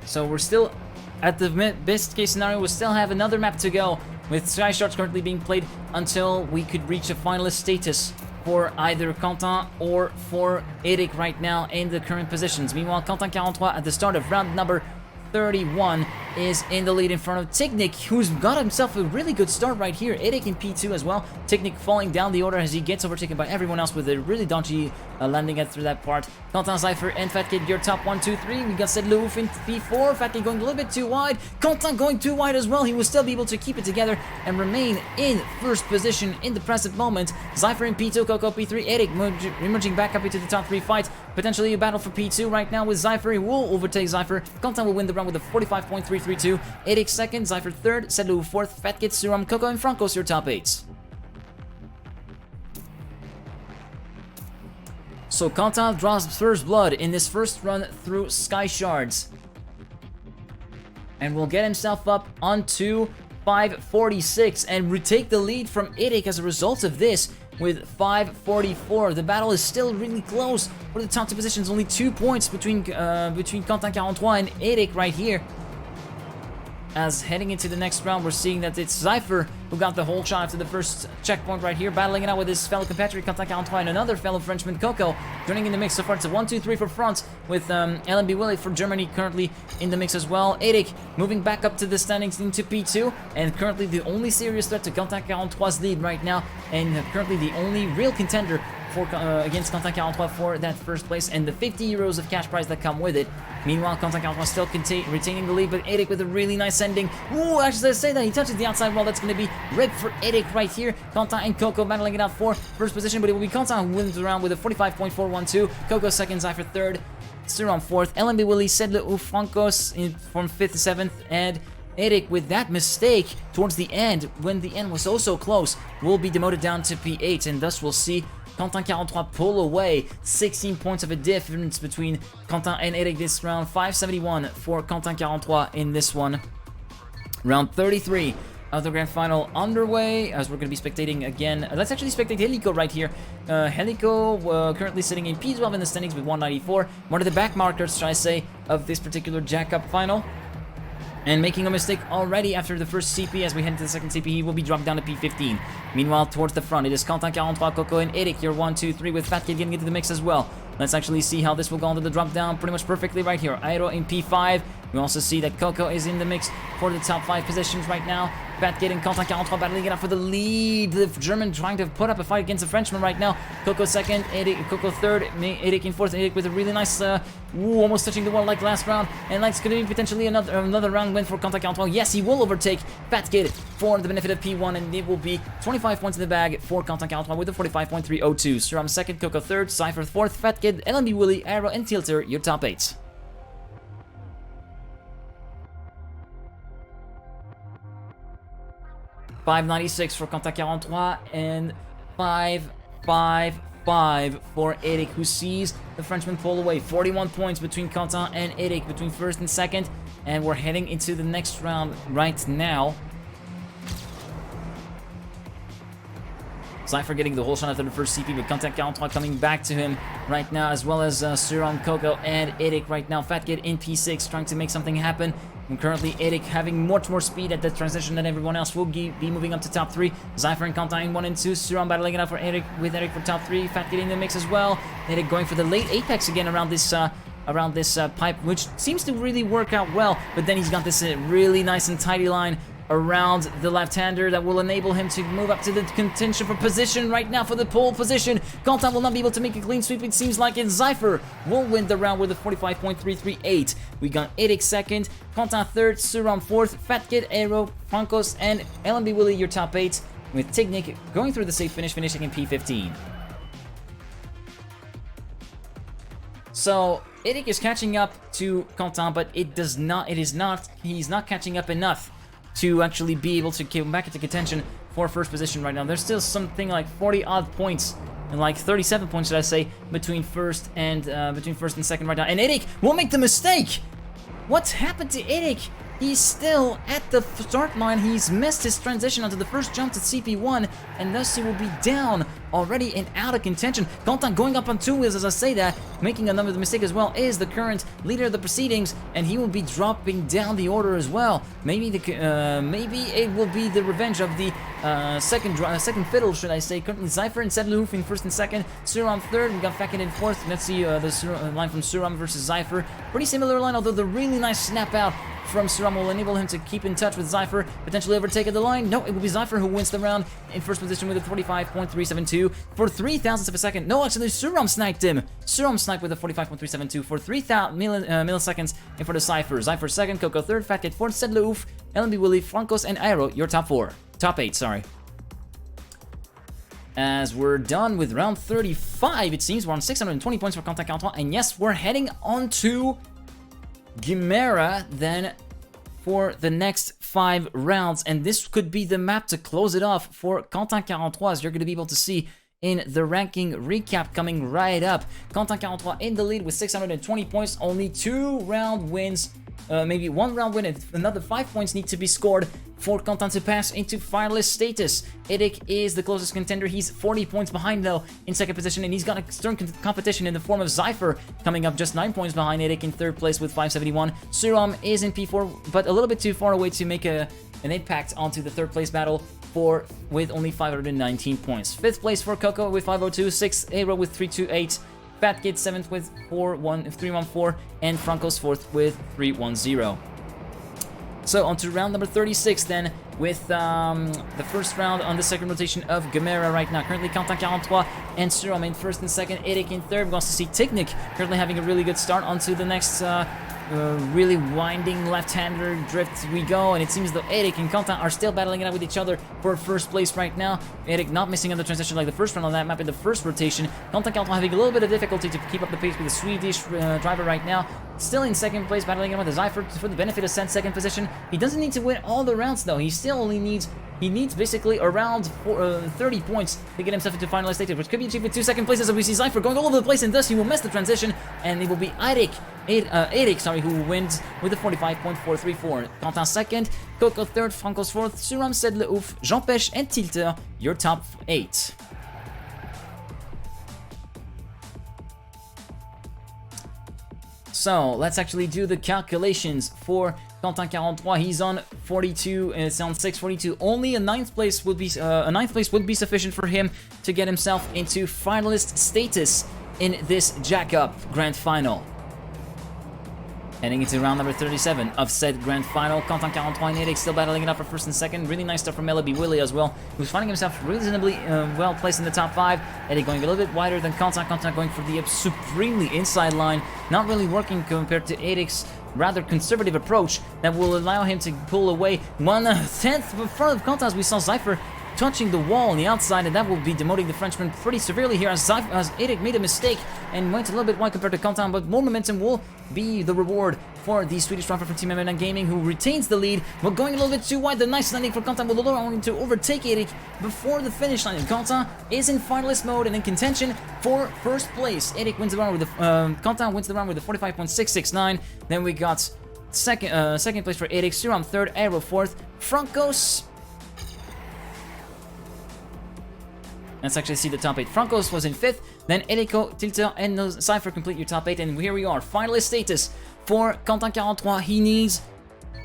So we're still at the best case scenario. We still have another map to go, with Sky Shards currently being played until we could reach a finalist status for either Quentin or for Eric right now in the current positions. Meanwhile, Quentin43 at the start of round number 31 is in the lead in front of Technic, who's got himself a really good start right here. Eric in P2 as well. Technic falling down the order as he gets overtaken by everyone else with a really dodgy landing through that part. Quentin, Zypher, and Fat Kid, your top 1, 2, 3. We got Said Le Ouf in P4. Fat Kid going a little bit too wide. Quentin going too wide as well. He will still be able to keep it together and remain in first position in the present moment. Zypher in P2, Coco P3, Eric emerging back up into the top 3 fight. Potentially a battle for P2 right now with Zypher. He will overtake Zypher. Quentin will win the round with a 45.332. Eric second, Zypher third, Said Le Ouf fourth, Fat Kid, Suram, Coco, and Franco's your top 8. So Quentin draws first blood in this first run through Sky Shards, and will get himself up onto 546 and retake the lead from Eric as a result of this with 544. The battle is still really close for the top 2 positions. Only 2 points between Quentin43 and Eric right here. As heading into the next round, we're seeing that it's Zypher who got the whole shot after the first checkpoint right here, battling it out with his fellow compatriot Quentin43 and another fellow Frenchman, Coco, joining in the mix. So far it's a 1, 2, 3 for France, with LMB Willie for Germany currently in the mix as well. Eric moving back up to the standings into P2, and currently the only serious threat to Quentin43's lead right now, and currently the only real contender against Quentin 43 for that first place and the 50 euros of cash prize that come with it. Meanwhile, Quentin 43 still retaining the lead, but Eric with a really nice ending. Ooh, actually, let's say that he touches the outside wall. That's going to be ripped for Eric right here. Quentin and Coco battling it out for first position, but it will be Quentin who wins the round with a 45.412. Coco second, Zypher third, Suram fourth, LMB Willy, Sedle Francos from 5th to 7th, and Eric, with that mistake towards the end, when the end was also close, will be demoted down to P8, and thus we'll see Quentin 43 pull away. 16 points of a difference between Quentin and Eric this round. 571 for Quentin 43 in this one. Round 33 of the grand final underway, as we're going to be spectating again. Let's actually spectate Helico right here. Helico currently sitting in P12 in the standings with 194. One of the back markers, should I say, of this particular Jak'Up final. And making a mistake already after the first CP. As we head into the second CP, he will be dropped down to P15. Meanwhile, towards the front, it is Quentin 43, Coco, and Eric. You're 1, 2, 3 with Fat Kid getting into the mix as well. Let's actually see how this will go into the drop down pretty much perfectly right here. Aero in P5. We also see that Coco is in the mix for the top 5 positions right now. Fat Kid and Quentin 43 battling it out for the lead. The German trying to put up a fight against the Frenchman right now. Coco second, Eric, Coco third, Eric in fourth. Eric with a really nice, almost touching the wall like last round. And like it's going to be potentially another round win for Quentin 43. Yes, he will overtake Fat Kid for the benefit of P1, and it will be 25 points in the bag for Quentin 43 with a 45.302. Suram second, Coco third, Zypher fourth, Fat Kid, LMB Willy, Aero, and Tilter, your top 8. $5.96 for Quentin 43 and 5.55 for Eric, who sees the Frenchman pull away. 41 points between Quentin and Eric, between first and second, and we're heading into the next round right now. Zypher getting the whole shot after the first CP, but Quentin 43 coming back to him right now, as well as Suram, Coco, and Eric right now. Fat Kid in P6 trying to make something happen. And currently, Eric having much more speed at the transition than everyone else. Will be moving up to top 3. Zypher and Quentin in 1 and 2. Suram battling it out for Eric, with Eric for top 3. Fat Kid in the mix as well. Eric going for the late apex again around this pipe, which seems to really work out well. But then he's got this really nice and tidy line around the left-hander that will enable him to move up to the contention for position right now for the pole position. Quentin will not be able to make a clean sweep, it seems like, and Zypher will win the round with a 45.338. We got Eric second, Quentin third, Suram fourth, Fat Kid, Aero, Francos, and LMB Willy your top 8, with Tignic going through the safe finish, finishing in P15. So Eric is catching up to Quentin, but he's not catching up enough to actually be able to come back into contention for first position right now. There's still something like 40 odd points, and like 37 points, should I say, between first and second right now. And Eric will make the mistake. What's happened to Eric? He's still at the start line. He's missed his transition onto the first jump to CP1, and thus he will be down already and out of contention. Quentin going up on 2 wheels, as I say that, making another mistake as well, is the current leader of the proceedings, and he will be dropping down the order as well. Maybe it will be the revenge of the second fiddle, should I say. Currently Zypher and Sedloof in first and second, Suram third, we got Fakin in fourth. Let's see the line from Suram versus Zypher. Pretty similar line, although the really nice snap out from Suram will enable him to keep in touch with Zypher, potentially overtake the line. No, it will be Zypher who wins the round in first position with a 45.372 for 3 thousandths of a second. No, actually, Suram sniped him. Suram sniped with a 45.372 for 3 milliseconds, and for the Zypher. Zypher second, Coco third, Fat Kid fourth, Sedloof, LMB Willy, Francos, and Aero, your top 8, sorry. As we're done with round 35, it seems we're on 620 points for Quentin 43, and yes, we're heading on to Gimera then for the next 5 rounds, and this could be the map to close it off for Quentin 43, as you're going to be able to see in the ranking recap coming right up. Quentin 43 in the lead with 620 points, only 2 round wins, maybe 1 round win, and another 5 points need to be scored for Quentin to pass into finalist status. Eric is the closest contender. He's 40 points behind though in second position, and he's got a stern competition in the form of Zypher coming up just 9 points behind Eric in third place with 571. Suram is in P4, but a little bit too far away to make an impact onto the third place battle with only 519 points. Fifth place for Coco with 502, 6th Aero with 328, Fat Kid 7th with 314, and Francos 4th with 310. So on to round number 36 then, with the first round on the second rotation of Gamera right now. Currently Quentin 43 and Suram in first and second, Eric in third. We're going to see Technic currently having a really good start onto the next really winding left-hander drift we go, and it seems though Eric and Quentin are still battling it out with each other for first place right now. Eric not missing on the transition like the first round on that map in the first rotation. Quentin having a little bit of difficulty to keep up the pace with the Swedish driver right now. Still in second place, battling it with the Zypher for the benefit of Sen's second position. He doesn't need to win all the rounds though. He still only needs basically around 30 points to get himself into finalist status, which could be achieved with 2 second places. So we see Zypher going all over the place, and thus he will miss the transition, and it will be Eric, who wins with a 45.434. Quentin second, Coco third, Franco's fourth, Suram, Sedle Ouf, Jean Pêche, and Tilter, your top 8. So let's actually do the calculations for Quentin 43. He's on 42, and it's on 642. Only a ninth place would be sufficient for him to get himself into finalist status in this Jak'Up Grand Final. Heading into round number 37 of said Grand Final, Quentin 43 and Eric still battling it up for first and second. Really nice stuff from LB Willie as well, who's finding himself reasonably well placed in the top 5. Eric going a little bit wider than Quentin. Quentin going for the supremely inside line, not really working compared to Eric's rather conservative approach that will allow him to pull away 1/10 in front of Quentin, as we saw Zypher touching the wall on the outside, and that will be demoting the Frenchman pretty severely here as Eric made a mistake and went a little bit wide compared to Quentin, but more momentum will be the reward for the Swedish driver from Team M&M Gaming, who retains the lead, but going a little bit too wide. The nice landing for Quentin will allow him to overtake Eric before the finish line. And Quentin is in finalist mode and in contention for first place. Eric wins the round with the Quentin wins the round with the 45.669. Then we got second place for Eric, Suram third, Aero fourth, Francos. Let's actually see the top 8. Francos was in 5th, then Eriko, Tilter, and Zypher complete your top 8, and here we are. Finalist status for Quentin 43. He needs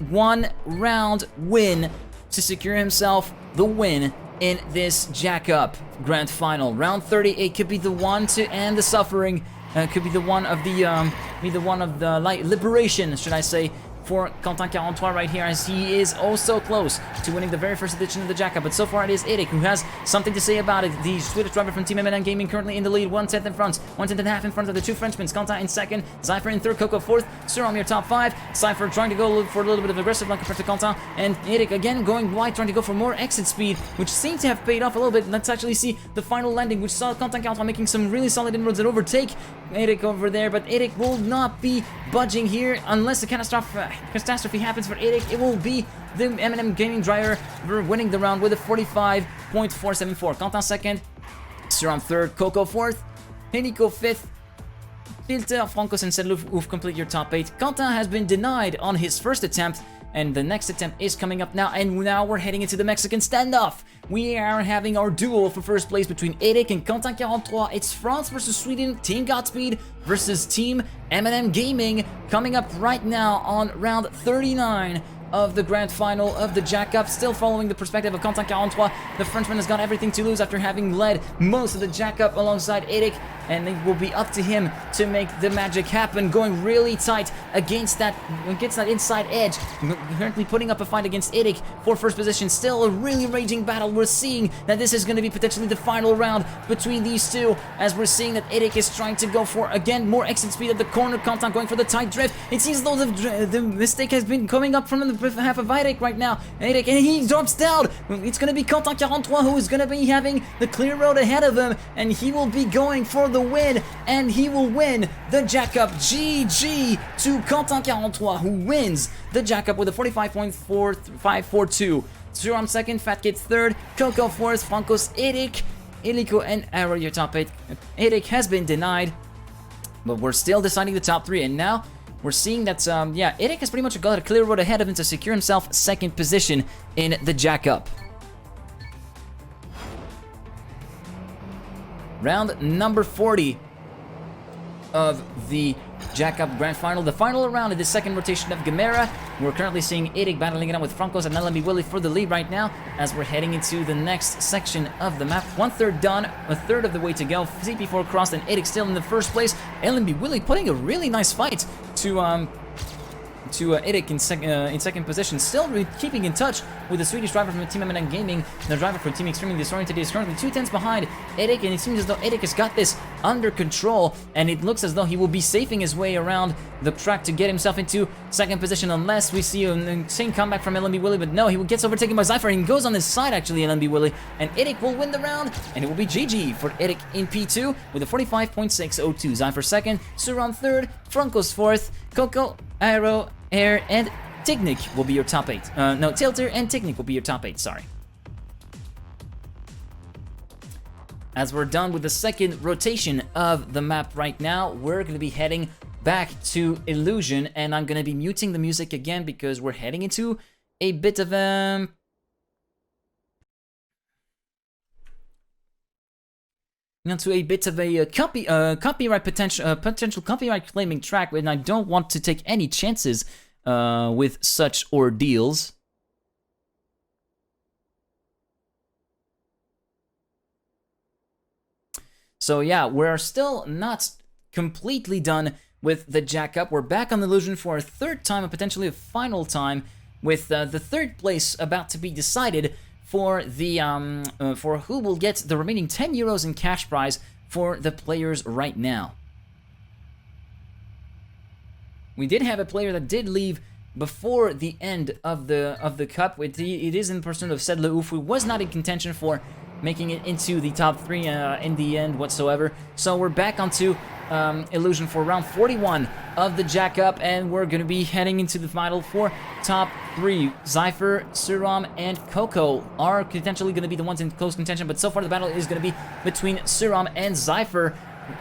1 round win to secure himself the win in this Jak'Up Grand Final. Round 38 could be the one to end the suffering. Could be the one of the liberation, should I say, for Quentin 43 right here, as he is also close to winning the very first edition of the Jak'Up. But so far it is Eric who has something to say about it. The Swedish driver from Team M&M Gaming currently in the lead, 1/10 in front, 1/10 and a half in front of the two Frenchmen. Quentin in second, Zypher in third, Coco fourth, Suram your top 5. Zypher trying to go for a little bit of aggressive line compared to Quentin, and Eric again going wide, trying to go for more exit speed, which seemed to have paid off a little bit. Let's actually see the final landing, which saw Quentin 43 making some really solid inroads and overtake Eric over there, but Eric will not be budging here unless a catastrophe happens for Eric. It will be the M&M Gaming driver winning the round with a 45.474. Quentin second, Suram third, Coco fourth, Heniko fifth, Tilter, Francos, and Sedluf complete your top 8. Quentin has been denied on his first attempt, and the next attempt is coming up now, and now we're heading into the Mexican standoff. We are having our duel for first place between Eric and Quentin 43. It's France versus Sweden, Team Godspeed versus Team M&M Gaming, coming up right now on round 39 of the Grand Final of the Jak'Up. Still following the perspective of Quentin 43, the Frenchman has got everything to lose after having led most of the Jak'Up alongside Eric, and it will be up to him to make the magic happen, going really tight against that inside edge, currently putting up a fight against Eric for first position. Still a really raging battle. We're seeing that this is going to be potentially the final round between these two, as we're seeing that Eric is trying to go for, again, more exit speed at the corner. Quentin going for the tight drift. It seems though the mistake has been coming up from the half of Eric right now. Eric, and he drops down. It's going to be Quentin 43 who is going to be having the clear road ahead of him, and he will be going for the win, and he will win the Jak'Up. GG to Quentin 43, who wins the Jak'Up with a 45.4542. Suram second, Fat Kid third, Coco fourth, Francos, Eric, Eliko, and Arrow your top 8. Eric has been denied, but we're still deciding the top 3, and now we're seeing that, Eric has pretty much got a clear road ahead of him to secure himself second position in the Jak'Up. Round number 40 of the Jak'Up Grand Final, the final round of the second rotation of Gamera. We're currently seeing Eric battling it out with Francos and LMB Willie for the lead right now, as we're heading into the next section of the map. 1/3 done, a third of the way to go. CP4 crossed, and Eric still in the first place. LMB Willie putting a really nice fight to Erik in second position, still keeping in touch with the Swedish driver from Team M&M Gaming. The driver from Team Extremely Disoriented is currently 2/10 behind Erik, and it seems as though Erik has got this under control, and it looks as though he will be safing his way around the track to get himself into second position, unless we see an insane comeback from LMB Willie. But no, he gets overtaken by Zypher, and he goes on his side actually, LMB Willie, and Erik will win the round, and it will be GG for Erik in P2 with a 45.602. Zypher second, Suram third, Franco's fourth, Coco, Aero, Air, and Tignik will be your top 8. No, Tilter and Tignik will be your top 8, sorry. As we're done with the second rotation of the map right now, we're going to be heading back to Illusion, and I'm going to be muting the music again because we're heading into a bit of a... copyright potential copyright claiming track, and I don't want to take any chances with such ordeals. So yeah, we're still not completely done with the Jak'Up. We're back on Illusion for a third time, and potentially a final time, with the third place about to be decided for the for who will get the remaining 10 euros in cash prize for the players right now. We did have a player that did leave before the end of the cup. It is in person of Sedleouf, who was not in contention for making it into the top 3 in the end whatsoever. So we're back onto Illusion for round 41 of the Jak'Up, and we're going to be heading into the final for top 3. Zypher, Suram, and Coco are potentially going to be the ones in close contention, but so far the battle is going to be between Suram and Zypher.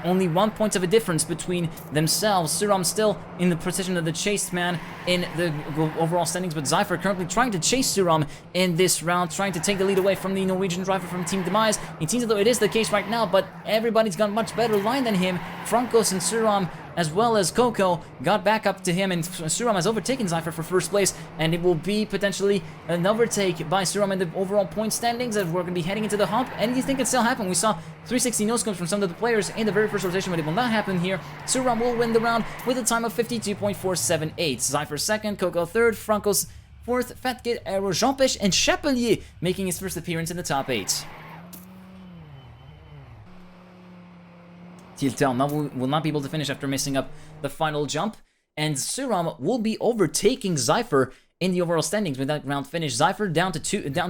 Only 1 point of a difference between themselves. Suram still in the position of the chased man in the overall standings, but Zypher currently trying to chase Suram in this round, trying to take the lead away from the Norwegian driver from Team Demise. It seems as though it is the case right now, but everybody's got much better line than him. Francos and Suram, as well as Coco, got back up to him, and Suram has overtaken Zypher for first place, and it will be potentially an overtake by Suram in the overall point standings, as we're going to be heading into the hump. Anything can still happen. We saw 360 no-scopes from some of the players in the very first rotation, but it will not happen here. Suram will win the round with a time of 52.478. Zypher second, Coco third, Francos fourth, Fat Kid, Aero, Jean-Pech, and Chapelier making his first appearance in the top 8. Tiltel will not be able to finish after messing up the final jump, and Suram will be overtaking Zypher in the overall standings with that round finish. Zypher down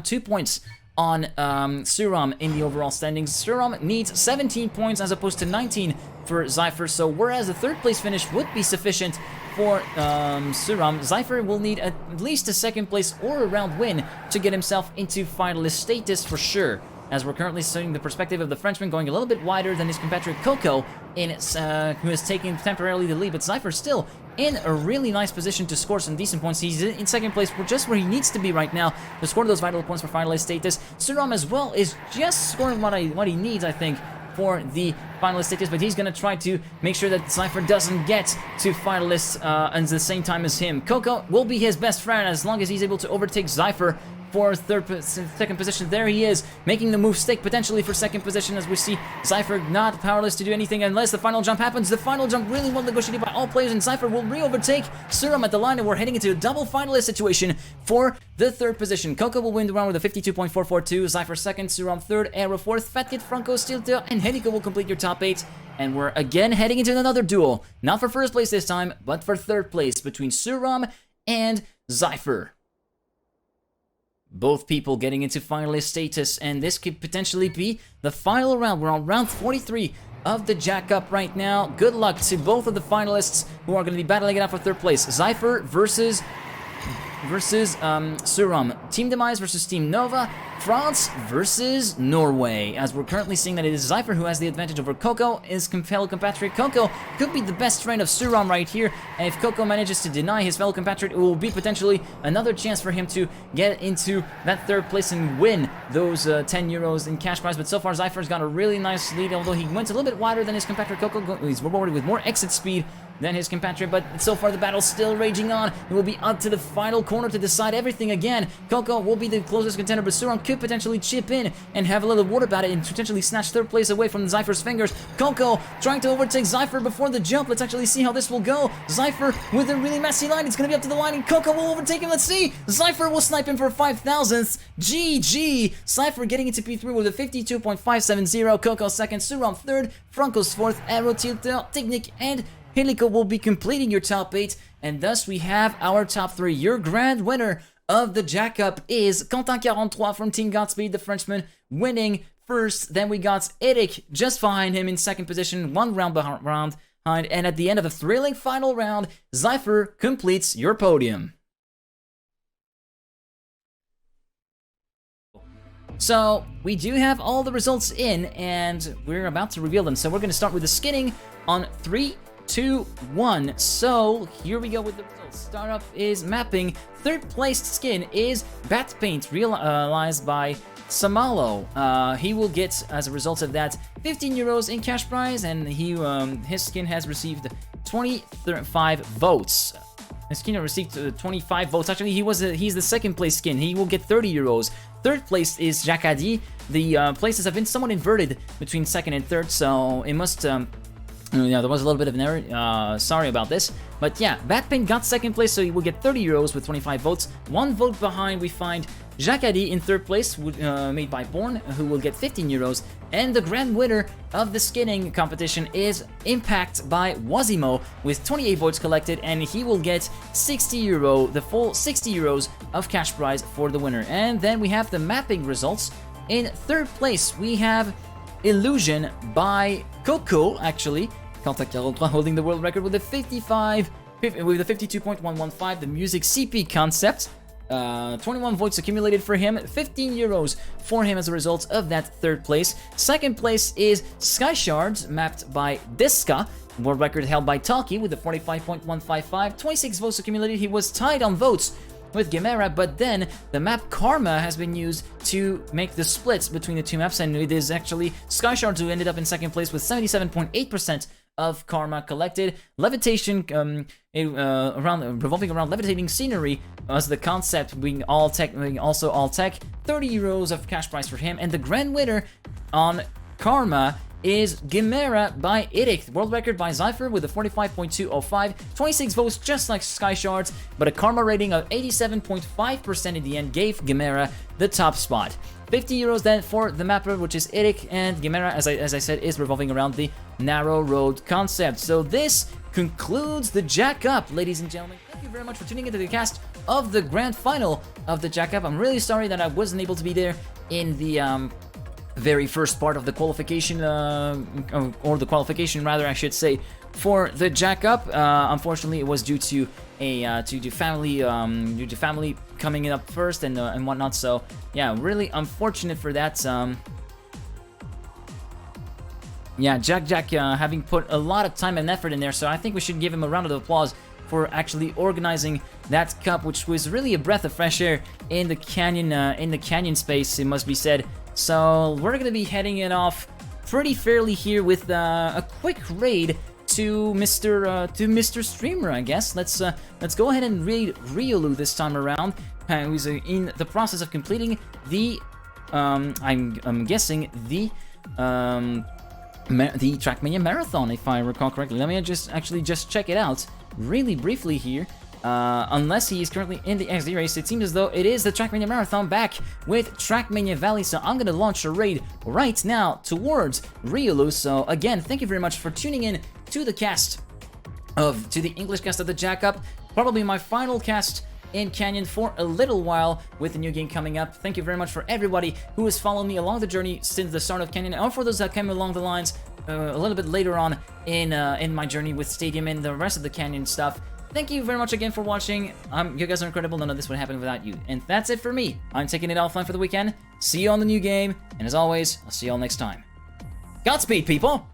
2 points on Suram in the overall standings. Suram needs 17 points as opposed to 19 for Zypher, so whereas the third place finish would be sufficient for Suram, Zypher will need at least a second place or a round win to get himself into finalist status for sure, as we're currently seeing the perspective of the Frenchman going a little bit wider than his compatriot Coco, who is taking temporarily the lead, but Zypher still in a really nice position to score some decent points. He's in second place, just where he needs to be right now to score those vital points for finalist status. Suram as well is just scoring what he needs, I think, for the finalist status, but he's going to try to make sure that Zypher doesn't get to finalists at the same time as him. Coco will be his best friend as long as he's able to overtake Zypher for second position. There he is, making the move stick potentially for second position, as we see Zypher not powerless to do anything unless the final jump happens. The final jump really well negotiated by all players, and Zypher will re-overtake Suram at the line, and we're heading into a double finalist situation for the third position. Coco will win the round with a 52.442, Zypher second, Suram third, Aero fourth, Fat Kid, Franco, Stilta, and Heniko will complete your top 8. And we're again heading into another duel, not for first place this time, but for third place between Suram and Zypher. Both people getting into finalist status, and this could potentially be the final round. We're on round 43 of the Jak'Up right now. Good luck to both of the finalists who are going to be battling it out for third place. Zypher versus Suram. Team Demise versus Team Nova. France versus Norway, as we're currently seeing that it is Zypher who has the advantage over Coco. His fellow compatriot Coco could be the best friend of Suram right here, and if Coco manages to deny his fellow compatriot, it will be potentially another chance for him to get into that third place and win those 10 euros in cash prize. But so far Zypher's got a really nice lead, although he went a little bit wider than his compatriot Coco. He's rewarded with more exit speed than his compatriot, but so far the battle's still raging on. It will be up to the final corner to decide everything again. Coco will be the closest contender, but Suron could potentially chip in and have a little word about it and potentially snatch third place away from Zypher's fingers. Coco trying to overtake Zypher before the jump. Let's actually see how this will go. Zypher with a really messy line. It's going to be up to the line, and Coco will overtake him. Let's see. Zypher will snipe him for 5,000ths. GG. Zypher getting into P3 with a 52.570. Coco second, Suron third, Franco's fourth, Aero, Tilter, Technic, and Helico will be completing your top 8, and thus we have our top 3. Your grand winner of the Jak'Up is Quentin43 from Team Godspeed, the Frenchman, winning first. Then we got Eric just behind him in second position, 1 round behind, and at the end of a thrilling final round, Zypher completes your podium. So, we do have all the results in, and we're about to reveal them. So we're going to start with the skinning on 3, 2, 1. So, here we go with the results. Startup is mapping. Third placed skin is Bat Paint, realized by Samalo. He will get, as a result of that, 15 euros in cash prize, and his skin has received 25 votes. His skin received 25 votes. Actually, he's the second place skin. He will get 30 euros. Third place is Jak'Up. The places have been somewhat inverted between second and third, so it must... yeah, there was a little bit of an error. Sorry about this. But yeah, Batpin got second place, so he will get 30 euros with 25 votes. 1 vote behind, we find Jak'Up in third place, made by Born, who will get 15 euros. And the grand winner of the skinning competition is Impact by Wazimo, with 28 votes collected, and he will get 60 euro, the full 60 euros of cash prize for the winner. And then we have the mapping results. In third place, we have Illusion by Coco, actually. Quentin43 holding the world record with a 52.115, the music CP concept. 21 votes accumulated for him, 15 euros for him as a result of that third place. Second place is Sky Shards, mapped by Diska. World record held by Talkie with a 45.155, 26 votes accumulated. He was tied on votes with Gemera, but then the map Karma has been used to make the splits between the two maps, and it is actually Sky Shards who ended up in second place with 77.8% of Karma collected. Levitation, revolving around levitating scenery was the concept, being all tech, also all tech. 30 euros of cash prize for him, and the grand winner on Karma is Gemera by Irik. World record by Zypher with a 45.205, 26 votes just like Sky Shards, but a Karma rating of 87.5% in the end gave Gemera the top spot. 50 euros then for the mapper, which is Irik, and Gemera, as I said, is revolving around the narrow road concept. So this concludes the Jak'Up, ladies and gentlemen. Thank you very much for tuning into the cast of the grand final of the Jak'Up. I'm really sorry that I wasn't able to be there in the very first part of the qualification, or the qualification rather, I should say, for the Jak'Up. Unfortunately, it was due to family coming up first and whatnot. So yeah, really unfortunate for that. Yeah, Jack having put a lot of time and effort in there, so I think we should give him a round of applause for actually organizing that cup, which was really a breath of fresh air in the canyon space, it must be said. So we're gonna be heading it off pretty fairly here with a quick raid to Mr. Streamer, I guess. Let's go ahead and raid Riolu this time around, who's in the process of completing the I'm guessing the TrackMania Marathon, if I recall correctly. Let me just check it out really briefly here. Unless he is currently in the XD race, it seems as though it is the TrackMania Marathon back with TrackMania Valley, so I'm gonna launch a raid right now towards Riolu. So again, thank you very much for tuning in to the English cast of the Jak'Up. Probably my final cast in Canyon for a little while with the new game coming up. Thank you very much for everybody who has followed me along the journey since the start of Canyon, or for those that came along the lines a little bit later on in my journey with Stadium and the rest of the Canyon stuff. Thank you very much again for watching. You guys are incredible. None of this would happen without you. And that's it for me. I'm taking it offline for the weekend. See you on the new game. And as always, I'll see you all next time. Godspeed, people!